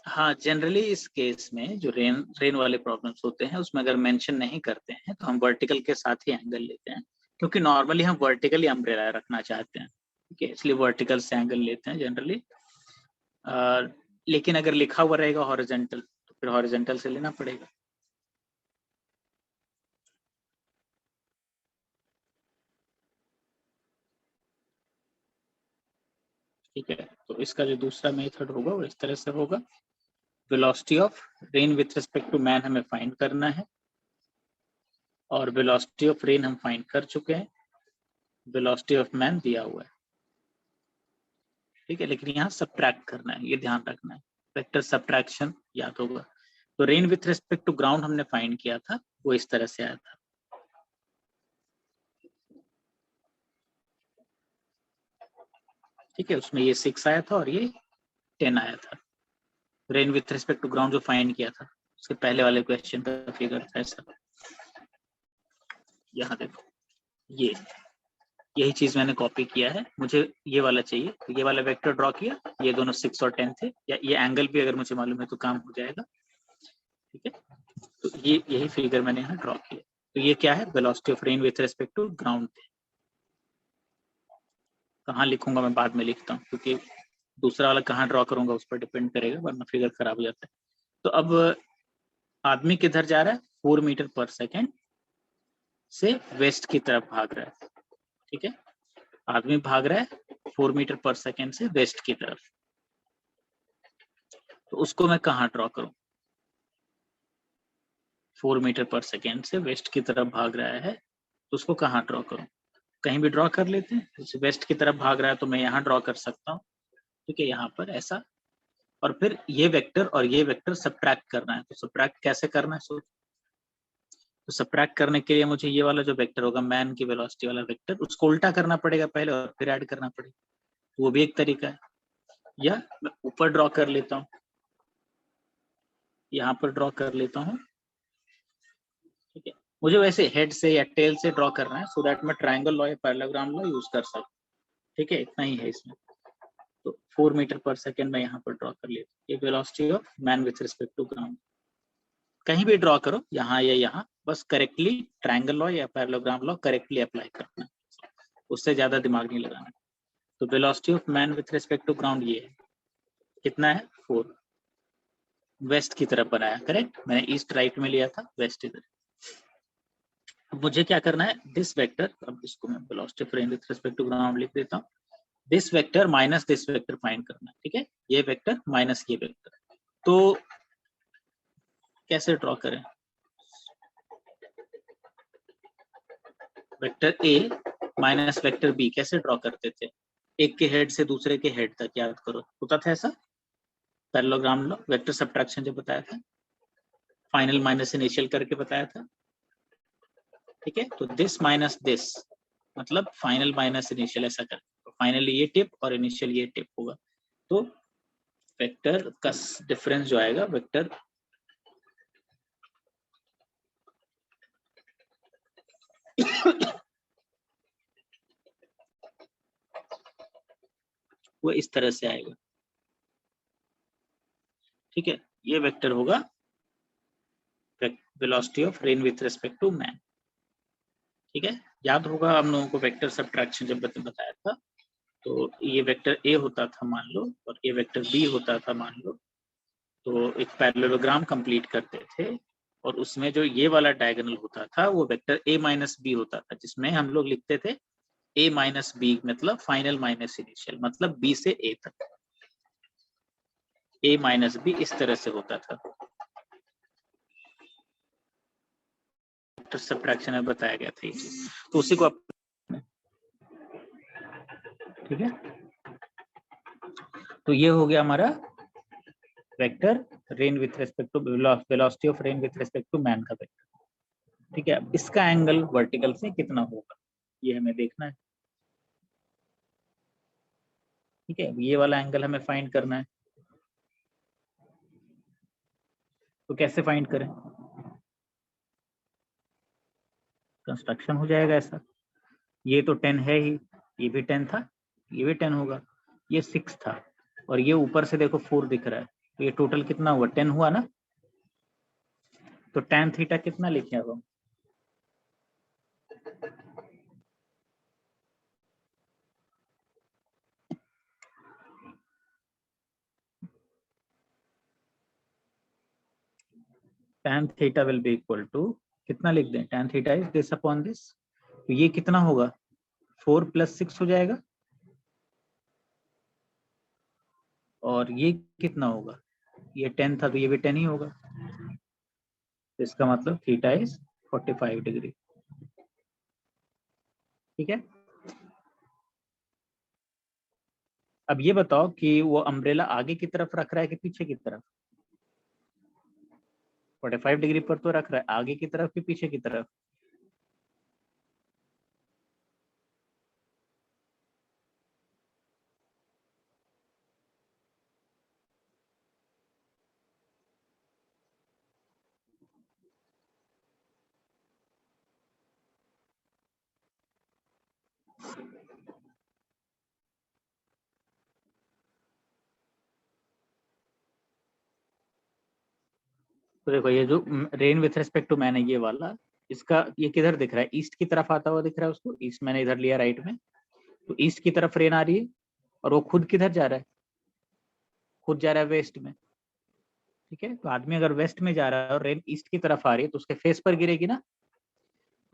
हाँ, जनरली इस केस में जो रेन वाले प्रॉब्लम्स होते हैं उसमें अगर मेंशन नहीं करते हैं तो हम वर्टिकल के साथ ही एंगल लेते हैं, क्योंकि नॉर्मली हम वर्टिकली अम्ब्रेला रखना चाहते हैं, ठीक है, इसलिए वर्टिकल से एंगल लेते हैं जनरली। लेकिन अगर लिखा हुआ रहेगा हॉरिजॉन्टल तो फिर हॉरिजॉन्टल से लेना पड़ेगा। ठीक है, तो इसका जो दूसरा मेथड होगा वो इस तरह से होगा, velocity of rain with respect to man हमें फाइंड करना है, और वेलोसिटी ऑफ रेन हम फाइंड कर चुके हैं, वेलोसिटी ऑफ मैन दिया हुआ है, ठीक है, लेकिन यहाँ सब्ट्रैक्ट करना है, ये ध्यान रखना है, वेक्टर सब्ट्रैक्शन याद होगा। तो rain with respect to ground हमने फाइंड किया था, वो इस तरह से आया था, ठीक है, उसमें ये 6 आया था और ये 10 आया था। Rain with respect to ground जो फाइंड किया था उसके पहले वाले क्वेश्चन का फिगर था ऐसा। यहाँ देखो ये यही चीज मैंने कॉपी किया है, मुझे ये वाला चाहिए, तो ये वाला वेक्टर ड्रॉ किया, ये दोनों 6 और 10 थे, या ये एंगल भी अगर मुझे मालूम है तो काम हो जाएगा, ठीक है। तो ये यही फिगर मैंने यहाँ ड्रॉ किया, तो ये क्या है, velocity of rain with respect to ground. कहाँ लिखूंगा मैं बाद में लिखता हूँ, क्योंकि दूसरा वाला कहाँ ड्रॉ करूंगा उस पर डिपेंड करेगा, वरना फिगर खराब हो जाता है। तो अब आदमी किधर जा रहा है, 4 मीटर पर सेकेंड से वेस्ट की तरफ भाग रहा है, ठीक है, आदमी भाग रहा है 4 मीटर पर सेकेंड से वेस्ट की तरफ, तो उसको मैं कहाँ ड्रॉ करूं, 4 मीटर पर सेकेंड से वेस्ट की तरफ भाग रहा है, तो उसको कहाँ ड्रॉ करूँ? कहीं भी ड्रॉ कर लेते हैं। जैसे वेस्ट की तरफ भाग रहा है तो मैं यहाँ ड्रॉ कर सकता हूँ, ठीक है, यहाँ पर ऐसा। और फिर ये वेक्टर और ये वेक्टर सब्ट्रैक्ट करना है, तो सब्ट्रैक्ट कैसे करना है? तो सब्ट्रैक्ट करने के लिए मुझे ये वाला जो वेक्टर होगा, मैन की वेलोसिटी वाला वेक्टर, उसको उल्टा करना पड़ेगा पहले और फिर ऐड करना पड़ेगा, वो भी एक तरीका है। या मैं ऊपर ड्रॉ कर लेता हूँ, यहाँ पर ड्रॉ कर लेता हूँ, ठीक है। मुझे वैसे हेड से या टेल से ड्रॉ करना है, सो दैट मैं ट्रायंगल लॉ या पैरेललोग्राम लॉ यूज कर सकूँ, ठीक है, इतना ही है इसमें। तो 4 मीटर पर सेकेंड में यहाँ पर ड्रॉ कर लेता हूँ, ये velocity of man with respect to ground. कहीं भी ड्रॉ करो, यहाँ या यहाँ, बस करेक्टली ट्रायंगल लॉ या पैरेललोग्राम लॉ करेक्टली अप्लाई करना है, उससे ज्यादा दिमाग नहीं लगाना। तो velocity of man with respect to ground ये है, कितना है? 4। वेस्ट की तरफ बनाया, करेक्ट, मैंने ईस्ट राइट में लिया था, वेस्ट इधर। मुझे क्या करना है? दिस वेक्टर, अब इसको मैं velocity of rain with respect to ground लिख देता हूँ, this vector minus this vector find करना है, ठीक है, ये वेक्टर माइनस ये वेक्टर। तो कैसे ड्रॉ करें? Vector A minus vector B कैसे ड्रॉ करते थे? एक के हेड से दूसरे के हेड तक, याद करो, होता था ऐसा पैरेललोग्राम लॉ, वेक्टर सब्ट्रैक्शन जो बताया था, फाइनल माइनस इनिशियल करके बताया था, ठीक है। तो दिस माइनस दिस मतलब फाइनल माइनस इनिशियल, ऐसा कर, तो फाइनली ये टिप और इनिशियल ये टिप होगा। तो वेक्टर का डिफरेंस जो आएगा, वेक्टर वो इस तरह से आएगा, ठीक है। ये वेक्टर होगा velocity of rain with respect to man, ठीक है। याद होगा हम लोगों को वेक्टर सब्ट्रैक्शन जब बताया था, तो ये वेक्टर ए होता था मान लो, और ये वेक्टर बी होता था मान लो, तो एक पैरेललोग्राम कंप्लीट करते थे, और उसमें जो ये वाला डायगोनल होता था वो वेक्टर ए माइनस बी होता था, जिसमें हम लोग लिखते थे ए माइनस बी मतलब फाइनल माइनस इनिशियल, मतलब बी से ए तक, ए माइनस बी इस तरह से होता था। वेक्टर सब्ट्रैक्शन में बताया गया था ये चीज, तो उसी को आप, ठीक है। तो ये हो गया हमारा vector rain with respect to velocity of rain with respect to man का वेक्टर, ठीक है। अब इसका एंगल वर्टिकल से कितना होगा ये हमें देखना है, ठीक है। ये वाला एंगल हमें फाइंड करना है, तो कैसे फाइंड करें? कंस्ट्रक्शन हो जाएगा ऐसा, ये तो 10 है ही, ये भी 10 था, ये भी 10 होगा, ये 6 था, और ये ऊपर से देखो 4 दिख रहा है, तो ये टोटल कितना हुआ? 10 हुआ ना। तो tan थीटा कितना लिखे अब हम? tan theta will be equal to, कितना लिख दें? tan theta is this upon this, तो ये कितना होगा? 4 + 6 हो जाएगा, और ये कितना होगा? ये 10 था तो ये भी 10 ही होगा, तो इसका मतलब थीटा इज 45 डिग्री, ठीक है। अब ये बताओ कि वो अम्ब्रेला आगे की तरफ रख रहा है कि पीछे की तरफ? 45 डिग्री पर तो रख रहा है, आगे की तरफ कि पीछे की तरफ? तो देखो ये जो rain with respect to man है ये वाला, इसका ये किधर दिख रहा है? ईस्ट की तरफ आता हुआ दिख रहा है उसको, ईस्ट मैंने इधर लिया राइट में, तो ईस्ट की तरफ रेन आ रही है, और वो खुद किधर जा रहा है? खुद जा रहा है वेस्ट में, ठीक है। तो आदमी अगर वेस्ट में जा रहा है और रेन ईस्ट की तरफ आ रही है तो उसके फेस पर गिरेगी ना,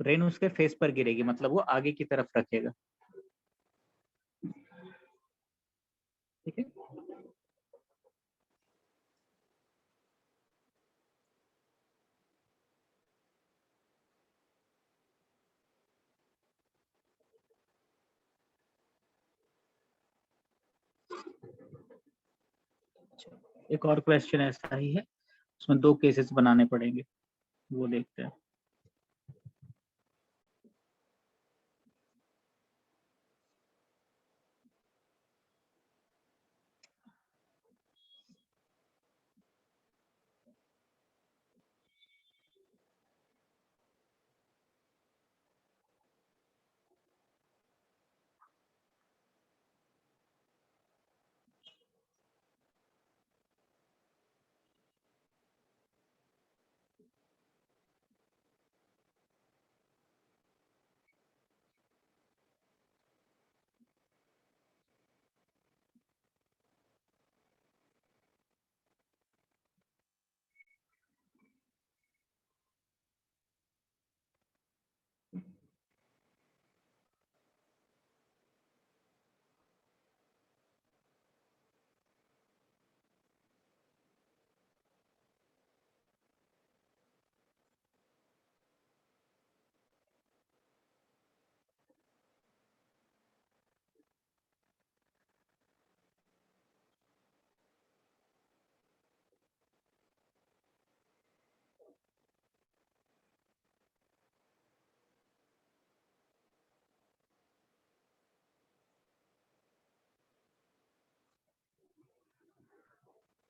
तो रेन उसके फेस पर गिरेगी, मतलब वो आगे की तरफ रखेगा, ठीक है। एक और क्वेश्चन ऐसा ही है, उसमें 2 केसेस बनाने पड़ेंगे, वो देखते हैं।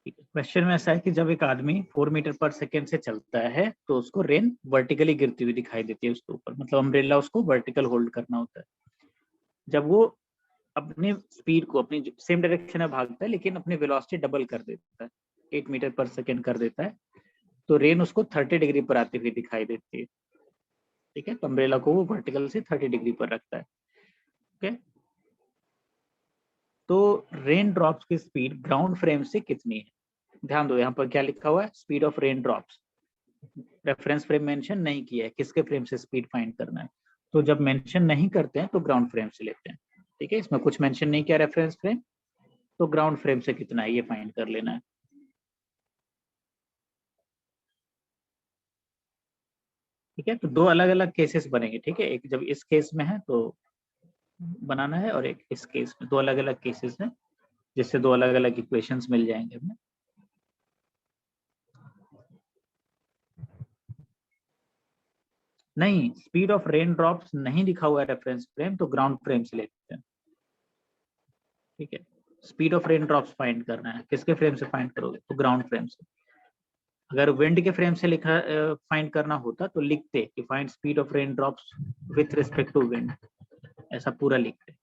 क्वेश्चन में ऐसा है कि जब एक आदमी 4 मीटर पर सेकेंड से चलता है तो उसको रेन वर्टिकली गिरती हुई दिखाई देती है उसके ऊपर, मतलब अम्ब्रेला उसको वर्टिकल होल्ड करना होता है। जब वो अपने स्पीड को अपनी सेम डायरेक्शन में भागता है लेकिन अपनी वेलोसिटी डबल कर देता है, 8 मीटर पर सेकेंड कर देता है, तो रेन उसको 30 डिग्री पर आती हुई दिखाई देती है। ठीक है, तो अम्ब्रेला को वो वर्टिकल से 30 डिग्री पर रखता है। ओके, तो रेन ड्रॉप्स की स्पीड ग्राउंड फ्रेम से कितनी है? ध्यान दो, यहाँ पर क्या लिखा हुआ है, speed of rain drops. Reference frame mention नहीं किया है, किसके फ्रेम से स्पीड फाइंड करना है। तो जब मेंशन नहीं करते हैं तो ग्राउंड फ्रेम से लेते हैं। ठीक है, इसमें कुछ मेंशन नहीं किया रेफरेंस फ्रेम, तो ग्राउंड फ्रेम से कितना है ये फाइंड कर लेना है। ठीक है, तो 2 अलग अलग केसेस बनेंगे। ठीक है, एक जब इस केस में है तो बनाना है, और एक इस केस में, 2 अलग अलग केसेस हैं, जिससे 2 अलग अलग इक्वेशंस मिल जाएंगे हमें। नहीं, स्पीड ऑफ रेन ड्रॉप्स नहीं लिखा हुआ है रेफरेंस फ्रेम, तो ग्राउंड फ्रेम से लेते हैं। ठीक है, speed of rain drops find करना है, किसके फ्रेम से फाइंड करोगे, तो ग्राउंड फ्रेम से। अगर विंड के फ्रेम से लिखा फाइंड करना होता तो लिखते कि find speed of rain drops with respect to wind, ऐसा पूरा लिखते।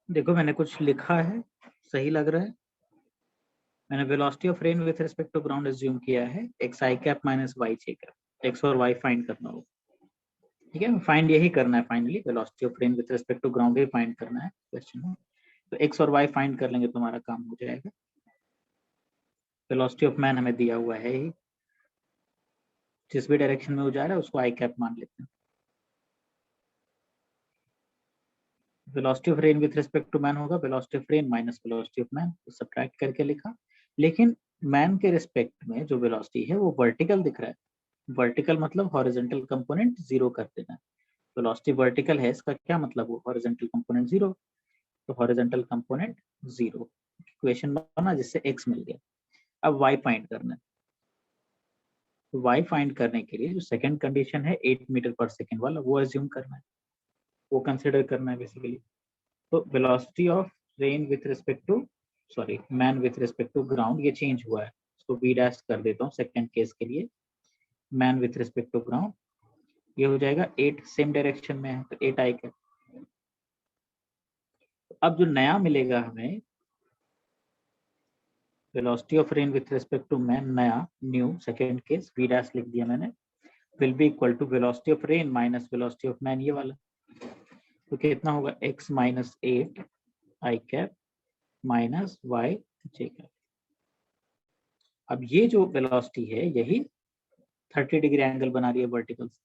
देखो मैंने कुछ लिखा है, सही लग रहा है। मैंने velocity of rain with respect to ground assume किया है x i cap minus Y J cap, x और वाई फाइंड करना होगा। ठीक है, फाइंड यही करना है finally, velocity of rain with respect to ground ही फाइंड करना है क्वेश्चन में। तो एक्स और वाई फाइंड कर लेंगे, तुम्हारा काम हो जाएगा। वेलोसिटी ऑफ मैन हमें दिया हुआ है ही, जिस भी डायरेक्शन में वो जा रहा है उसको आई कैप मान लेते हैं। Velocity of rain with respect to man होगा velocity of rain minus velocity of man, तो सब्ट्रैक्ट करके लिखा। लेकिन मैन के रिस्पेक्ट में जो वेलोसिटी है वो वर्टिकल दिख रहा है, वर्टिकल मतलब हॉरिजॉन्टल कंपोनेंट जीरो कर देना है। वेलोसिटी वर्टिकल है, इसका क्या मतलब वो हॉरिजॉन्टल कंपोनेंट जीरो, तो हॉरिजॉन्टल कंपोनेंट जीरो। इक्वेशन बना जिससे x मिल गया। अब y फाइंड करना है, तो y फाइंड करने के लिए जो सेकंड कंडीशन है 8 मीटर पर सेकंड वाला, वो एज्यूम करना है, वो कंसिडर करना है बेसिकली। तो velocity of rain with respect to, sorry man with respect to ground, ये चेंज हुआ है, इसको v डैश कर देता हूँ सेकंड केस के लिए। Man with respect to ground ये हो जाएगा 8, सेम डायरेक्शन में है तो 8 आई कैप। अब जो नया मिलेगा हमें velocity of rain with respect to man, नया new second case v dash लिख दिया मैंने, will be equal to velocity of rain minus velocity of man, ये वाला। तो कितना होगा x minus 8 I cap minus Y J cap. अब ये जो वेलोसिटी है यही 30 डिग्री एंगल बना रही है वर्टिकल से।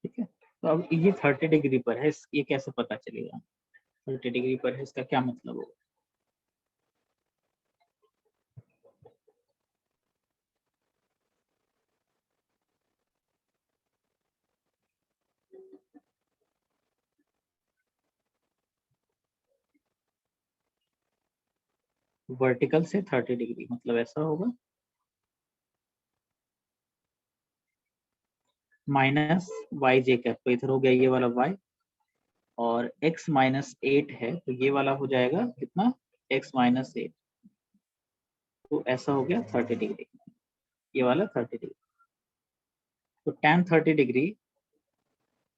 ठीक है। तो अब ये 30 डिग्री पर है, ये कैसे पता चलेगा 30 डिग्री पर है, इसका क्या मतलब होगा? वर्टिकल से 30 डिग्री मतलब ऐसा होगा, माइनस वाई जे कैप, तो इधर हो गया ये वाला y, और x माइनस 8 है तो ये वाला हो जाएगा कितना, x माइनस 8, तो ऐसा हो गया 30 डिग्री, ये वाला 30 डिग्री। तो tan 30 डिग्री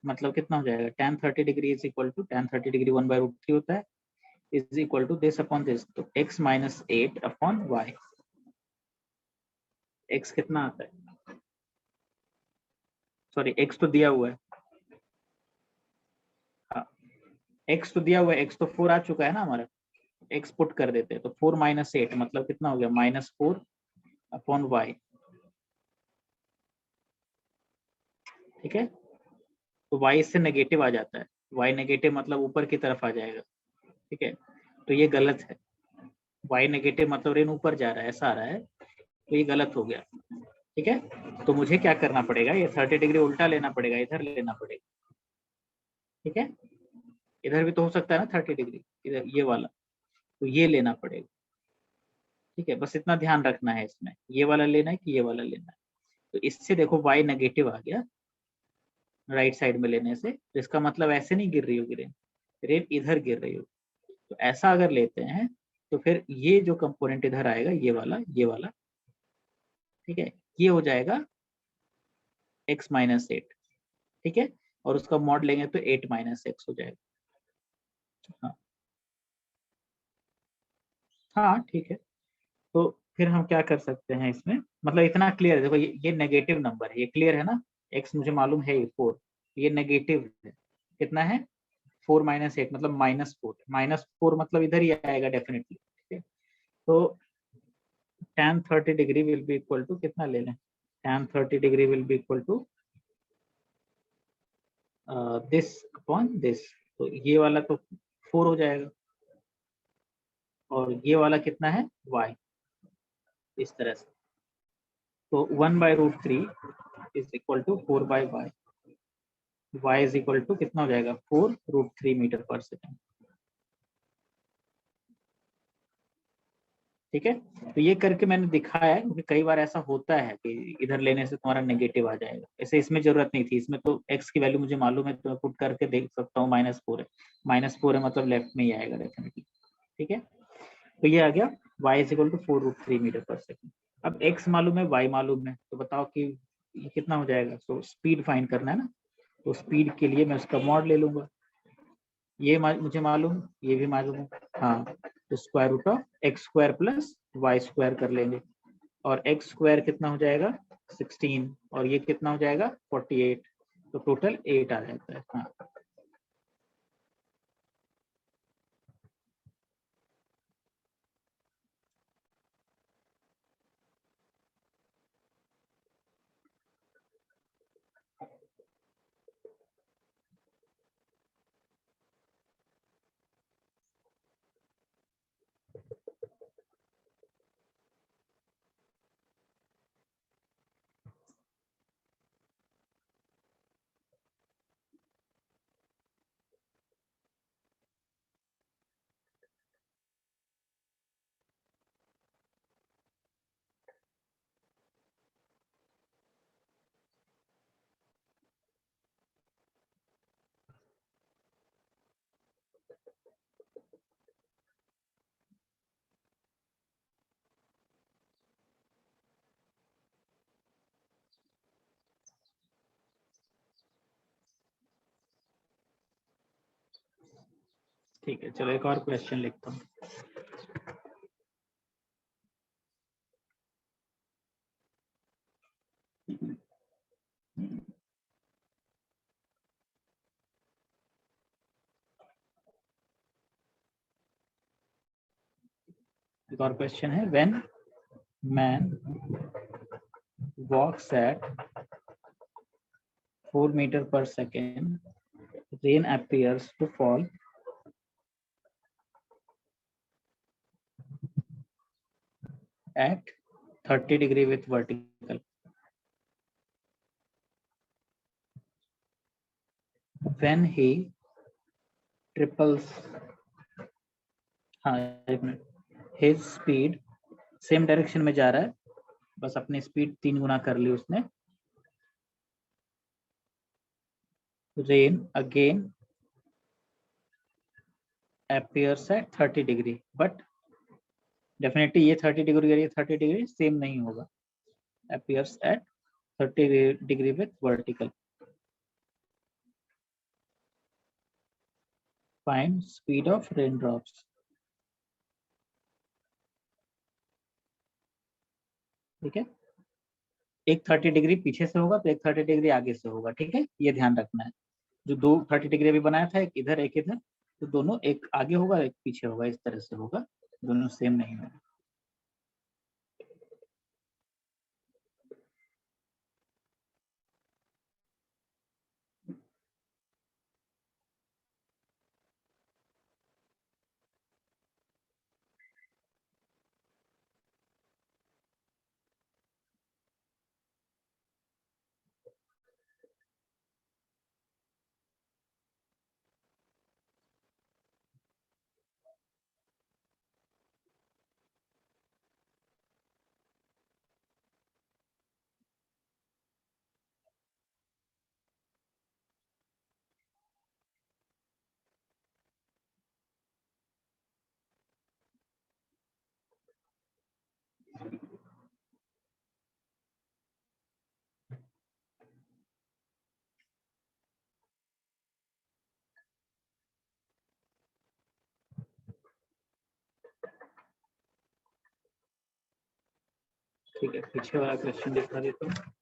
मतलब कितना हो जाएगा, tan 30 degree is equal to, tan 30 degree 1/√3 होता है, is equal to this upon this, तो x minus 8 upon y। x कितना आता है, सॉरी x तो दिया हुआ है, हाँ x तो दिया हुआ है, x तो 4 आ चुका है ना हमारा, x पुट कर देते हैं, तो 4 माइनस 8 मतलब कितना हो गया, -4 अपॉन y। ठीक है, तो y इससे नेगेटिव आ जाता है, y नेगेटिव मतलब ऊपर की तरफ आ जाएगा। ठीक है, तो ये गलत है, y नेगेटिव मतलब ऋण ऊपर जा रहा है, ऐसा आ रहा है, तो ये गलत हो गया। ठीक है, तो मुझे क्या करना पड़ेगा, ये 30 डिग्री उल्टा लेना पड़ेगा, इधर लेना पड़ेगा। ठीक है, इधर भी तो हो सकता है ना 30 डिग्री, इधर ये वाला, तो ये लेना पड़ेगा। ठीक है, बस इतना ध्यान रखना है इसमें, ये वाला लेना है कि ये वाला लेना है। तो इससे देखो y नेगेटिव आ गया राइट साइड में लेने से, तो इसका मतलब ऐसे नहीं गिर रही होगी रेन, रेन इधर गिर रही होगी। तो ऐसा अगर लेते हैं तो फिर ये जो कंपोनेंट इधर आएगा, ये वाला, ये वाला, ठीक है, ये हो जाएगा x माइनस 8। ठीक है, और उसका मॉड लेंगे तो 8 माइनस एक्स हो जाएगा। हाँ हाँ ठीक है, तो फिर हम क्या कर सकते हैं इसमें, मतलब इतना क्लियर है, देखो ये नेगेटिव नंबर है, ये क्लियर है ना, x मुझे मालूम है ये 4, ये नेगेटिव है, कितना है 4 माइनस 8 मतलब -4, -4 मतलब इधर ही आएगा डेफिनेटली। ठीक है, तो tan 30 degree will be equal to कितना ले लें, tan 30 degree will be equal to this upon this, तो ये वाला तो 4 हो जाएगा, और ये वाला कितना है y, इस तरह से, तो 1/√3 is equal to 4/y, y is equal to कितना हो जाएगा 4√3 मीटर पर सेकेंड। ठीक है, तो ये करके मैंने दिखाया है, क्योंकि कई बार ऐसा होता है कि इधर लेने से तुम्हारा नेगेटिव आ जाएगा, ऐसे इसमें जरूरत नहीं थी, इसमें तो x की वैल्यू मुझे मालूम है, तो मैं पुट करके देख सकता हूँ, -4 है, -4 है मतलब लेफ्ट में ही आएगा डेफिनेटली। ठीक है, तो ये आ गया y is equal to 4√3 metre पर सेकेंड। अब x मालूम है, y मालूम है, तो बताओ कि ये कितना हो जाएगा, तो स्पीड फाइंड करना है ना, तो स्पीड के लिए मैं उसका मॉड ले लूंगा, ये मुझे मालूम, ये भी मालूम है, हाँ, तो square root of x square plus y square कर लेंगे, और एक्स स्क्वायर कितना हो जाएगा 16, और ये कितना हो जाएगा 48, तो टोटल 8 आ जाता है। हाँ ठीक है, चलो एक और क्वेश्चन लिखता हूँ। एक और क्वेश्चन है, when man walks at 4 meter per second, rain appears to fall at 30 degree with vertical. When he triples, हाँ एक minute, his speed same direction में जा रहा है, बस अपनी स्पीड 3 गुना कर ली उसने. Rain again appears at 30 degree, but definitely ये 30 डिग्री और ये 30 डिग्री सेम नहीं होगा. appears at 30 degree with vertical. Find speed of raindrops. ठीक है, एक 30 डिग्री पीछे से होगा तो एक 30 डिग्री आगे से होगा. ठीक है, ये ध्यान रखना है. जो दो 30 डिग्री अभी बनाया था, एक इधर एक इधर, तो दोनों एक आगे होगा एक पीछे होगा, इस तरह से होगा, दोनों सेम नहीं होगा. ठीक है, पीछे वाला क्वेश्चन दिखा देता हूँ.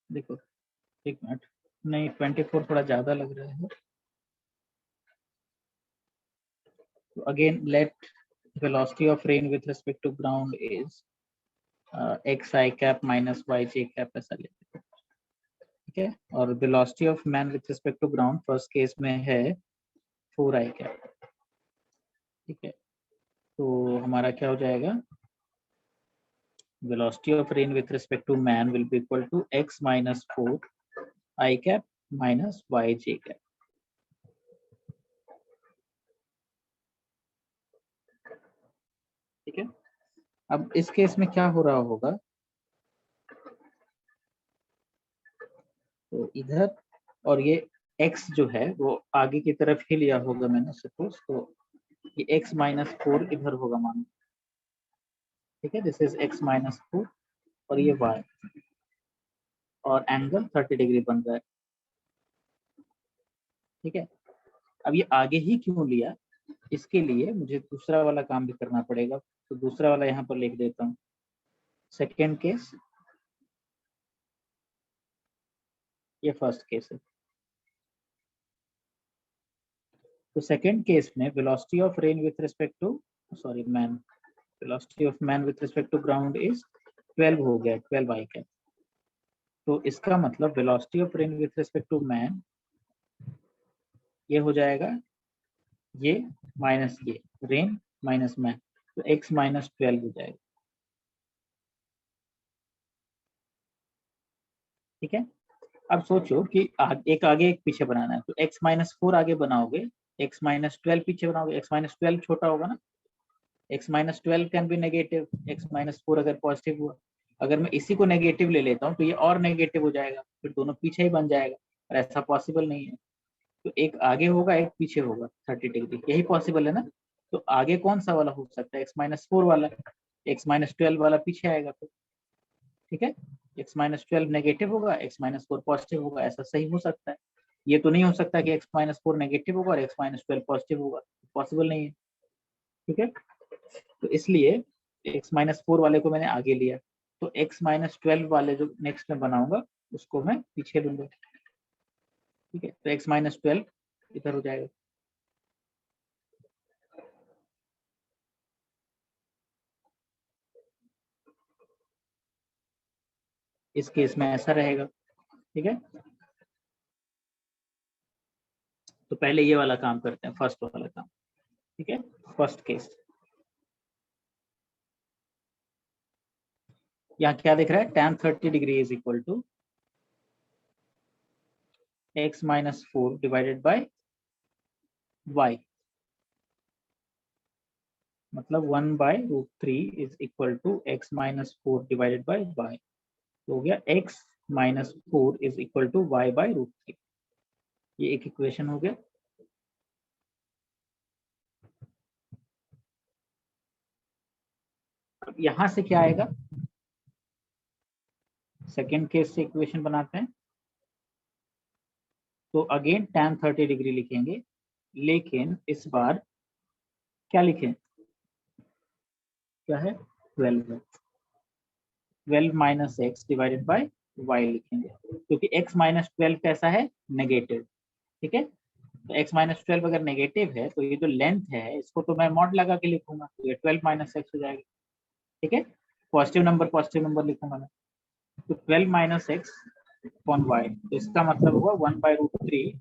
देखो एक मिनट, नहीं 24 थोड़ा ज्यादा लग रहा है। तो again let velocity of rain with respect to ground is x i cap minus Y J cap, ऐसा लेते हैं, ठीक है। और velocity of man with respect to ground first case में है 4 आई कैप, ठीक है। तो हमारा क्या हो जाएगा, velocity of rain with respect to man will be equal to x minus 4 I cap minus y j cap, ठीक है। अब इस केस में क्या हो रहा होगा, तो इधर और ये x जो है वो आगे की तरफ ही लिया होगा मैंने सपोज, तो ये x माइनस 4 इधर होगा मानो, ठीक है। दिस इज x माइनस 4 और ये y, और एंगल 30 डिग्री बन रहा है, ठीक है। अब ये आगे ही क्यों लिया, इसके लिए मुझे दूसरा वाला काम भी करना पड़ेगा, तो दूसरा वाला यहाँ पर लिख देता हूँ। सेकेंड केस, ये फर्स्ट केस है। तो सेकेंड केस में velocity of rain with respect to sorry man, velocity of man with respect to ground is 12 हो गया, 12 आई कैप। तो इसका मतलब velocity of rain with respect to man ये हो जाएगा ये माइनस ये रेन माइनस मैन, तो x माइनस 12 हो जाएगा, ठीक है। अब सोचो कि एक आगे एक पीछे बनाना है, तो x माइनस 4 आगे बनाओगे, x माइनस 12 पीछे बनाओगे, x माइनस 12 छोटा होगा ना, x minus 12 can be negative, x minus 4 अगर पॉजिटिव हुआ, अगर मैं इसी को नेगेटिव ले लेता हूँ तो ये और नेगेटिव हो जाएगा, फिर दोनों पीछे ही बन जाएगा, और ऐसा पॉसिबल नहीं है। तो एक आगे होगा एक पीछे होगा 30 डिग्री, यही पॉसिबल है ना। तो आगे कौन सा वाला हो सकता है, x माइनस 4 वाला, x माइनस 12 वाला पीछे आएगा फिर, ठीक है। x माइनस 12 नेगेटिव होगा, x माइनस 4 पॉजिटिव होगा, ऐसा सही हो सकता है। ये तो नहीं हो सकता कि x माइनस 4 नेगेटिव होगा और x माइनस 12 पॉजिटिव होगा, पॉसिबल नहीं है, ठीक है। तो इसलिए x माइनस 4 वाले को मैंने आगे लिया, तो x माइनस 12 वाले जो नेक्स्ट में बनाऊंगा उसको मैं पीछे लूंगा, ठीक है। तो x माइनस 12 इधर हो जाएगा, इस केस में ऐसा रहेगा, ठीक है। तो पहले ये वाला काम करते हैं, फर्स्ट वाला काम, ठीक है। फर्स्ट केस यहाँ क्या दिख रहा है, tan 30 degree is equal to x minus 4 divided by y, मतलब 1/√3 is equal to x minus 4 divided by y, तो हो गया x minus 4 is equal to y/√3, ये एक इक्वेशन हो गया। अब यहां से क्या आएगा, सेकेंड केस से इक्वेशन बनाते हैं, तो अगेन tan 30 डिग्री लिखेंगे, लेकिन इस बार क्या लिखें, क्या है 12 है, 12 minus x divided by y लिखेंगे, क्योंकि x माइनस 12 कैसा है, नेगेटिव, ठीक है। तो x माइनस 12 अगर नेगेटिव है तो ये जो लेंथ है इसको तो मैं मॉड लगा के लिखूंगा, तो ये 12 माइनस एक्स हो जाएगा, ठीक है। पॉजिटिव नंबर लिखूंगा मैं, तो 12 माइनस एक्स अपॉन वाई, तो इसका मतलब होगा 1/√3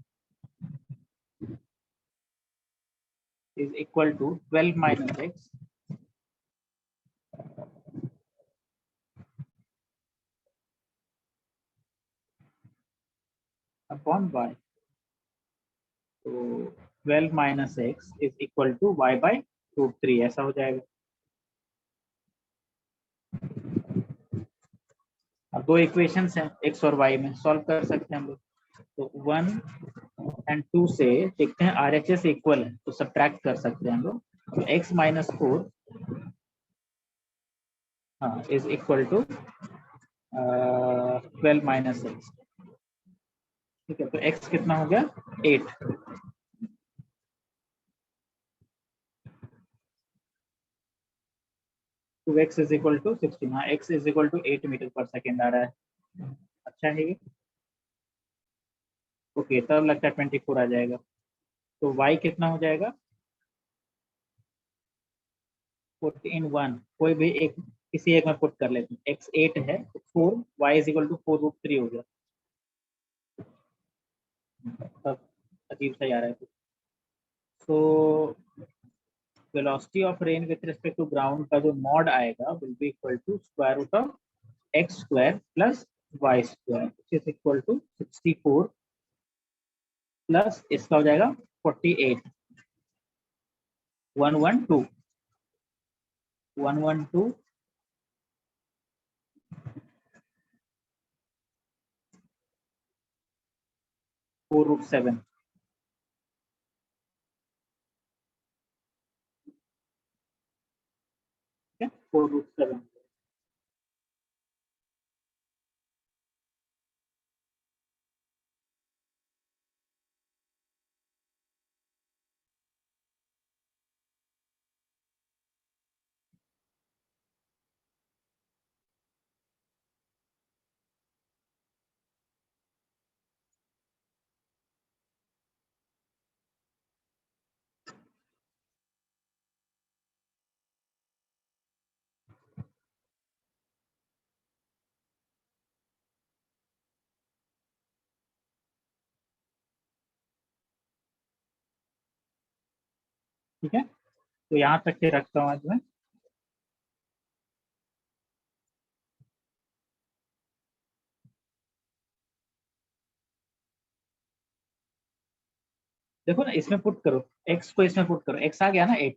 is equal to 12 minus x upon y, तो 12 minus x is equal to y/√3, ऐसा हो जाएगा। अब दो इक्वेशंस हैं x और y में, सॉल्व कर सकते हैं हम लोग, तो 1 एंड 2 से देखते हैं RHS इक्वल है तो सब्ट्रैक्ट कर सकते हैं हम लोग, तो x माइनस 4 हाँ is equal to 12 minus x, ठीक है। तो x कितना हो गया 8, तो x इज इक्वल टू 16, हाँ x is equal to 8 metre पर सेकेंड आ रहा है। अच्छा है ये। ओके, तब लगता है 24 आ जाएगा। तो y कितना हो जाएगा, पुट इन वन, कोई भी एक, किसी एक में पुट कर लेते हैं। x 8 है तो 4, y इज इक्वल टू 4√3 हो गया। तब अजीब सा ही आ रहा है। तो velocity of rain with respect to ground का जो मॉड आएगा will be equal to square root of x square plus y square which is equal to 64 plus इसका हो जाएगा 48, 112, 112 4√7। 4√7। ठीक है, तो यहाँ तक के रखता हूँ आज मैं। देखो ना, इसमें पुट करो, x को इसमें पुट करो, x आ गया ना 8,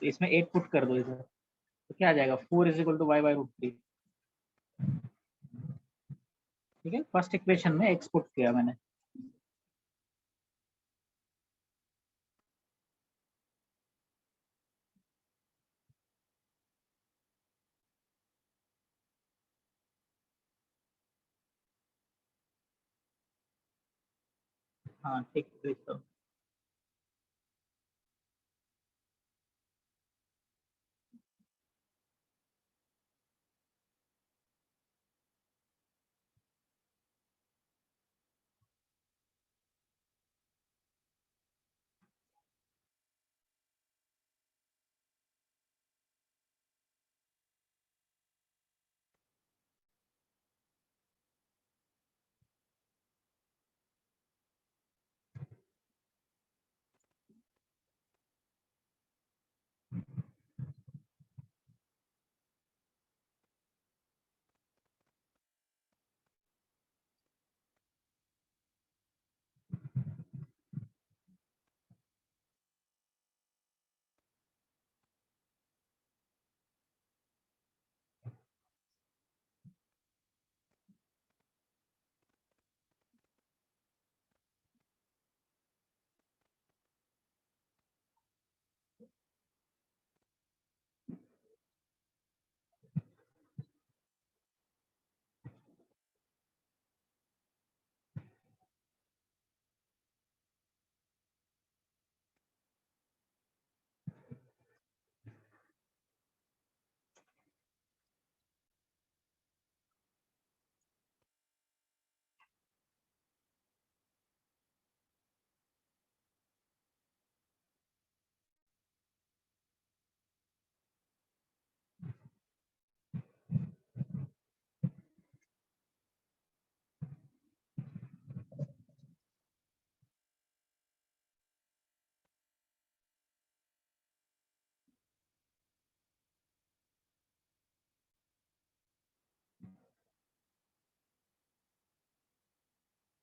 तो इसमें 8 पुट कर दो इधर, तो क्या आ जाएगा 4 इज इक्वल टू y/√3। ठीक है, फर्स्ट इक्वेशन में x पुट किया मैंने। हाँ ठीक है, भेजता हूँ।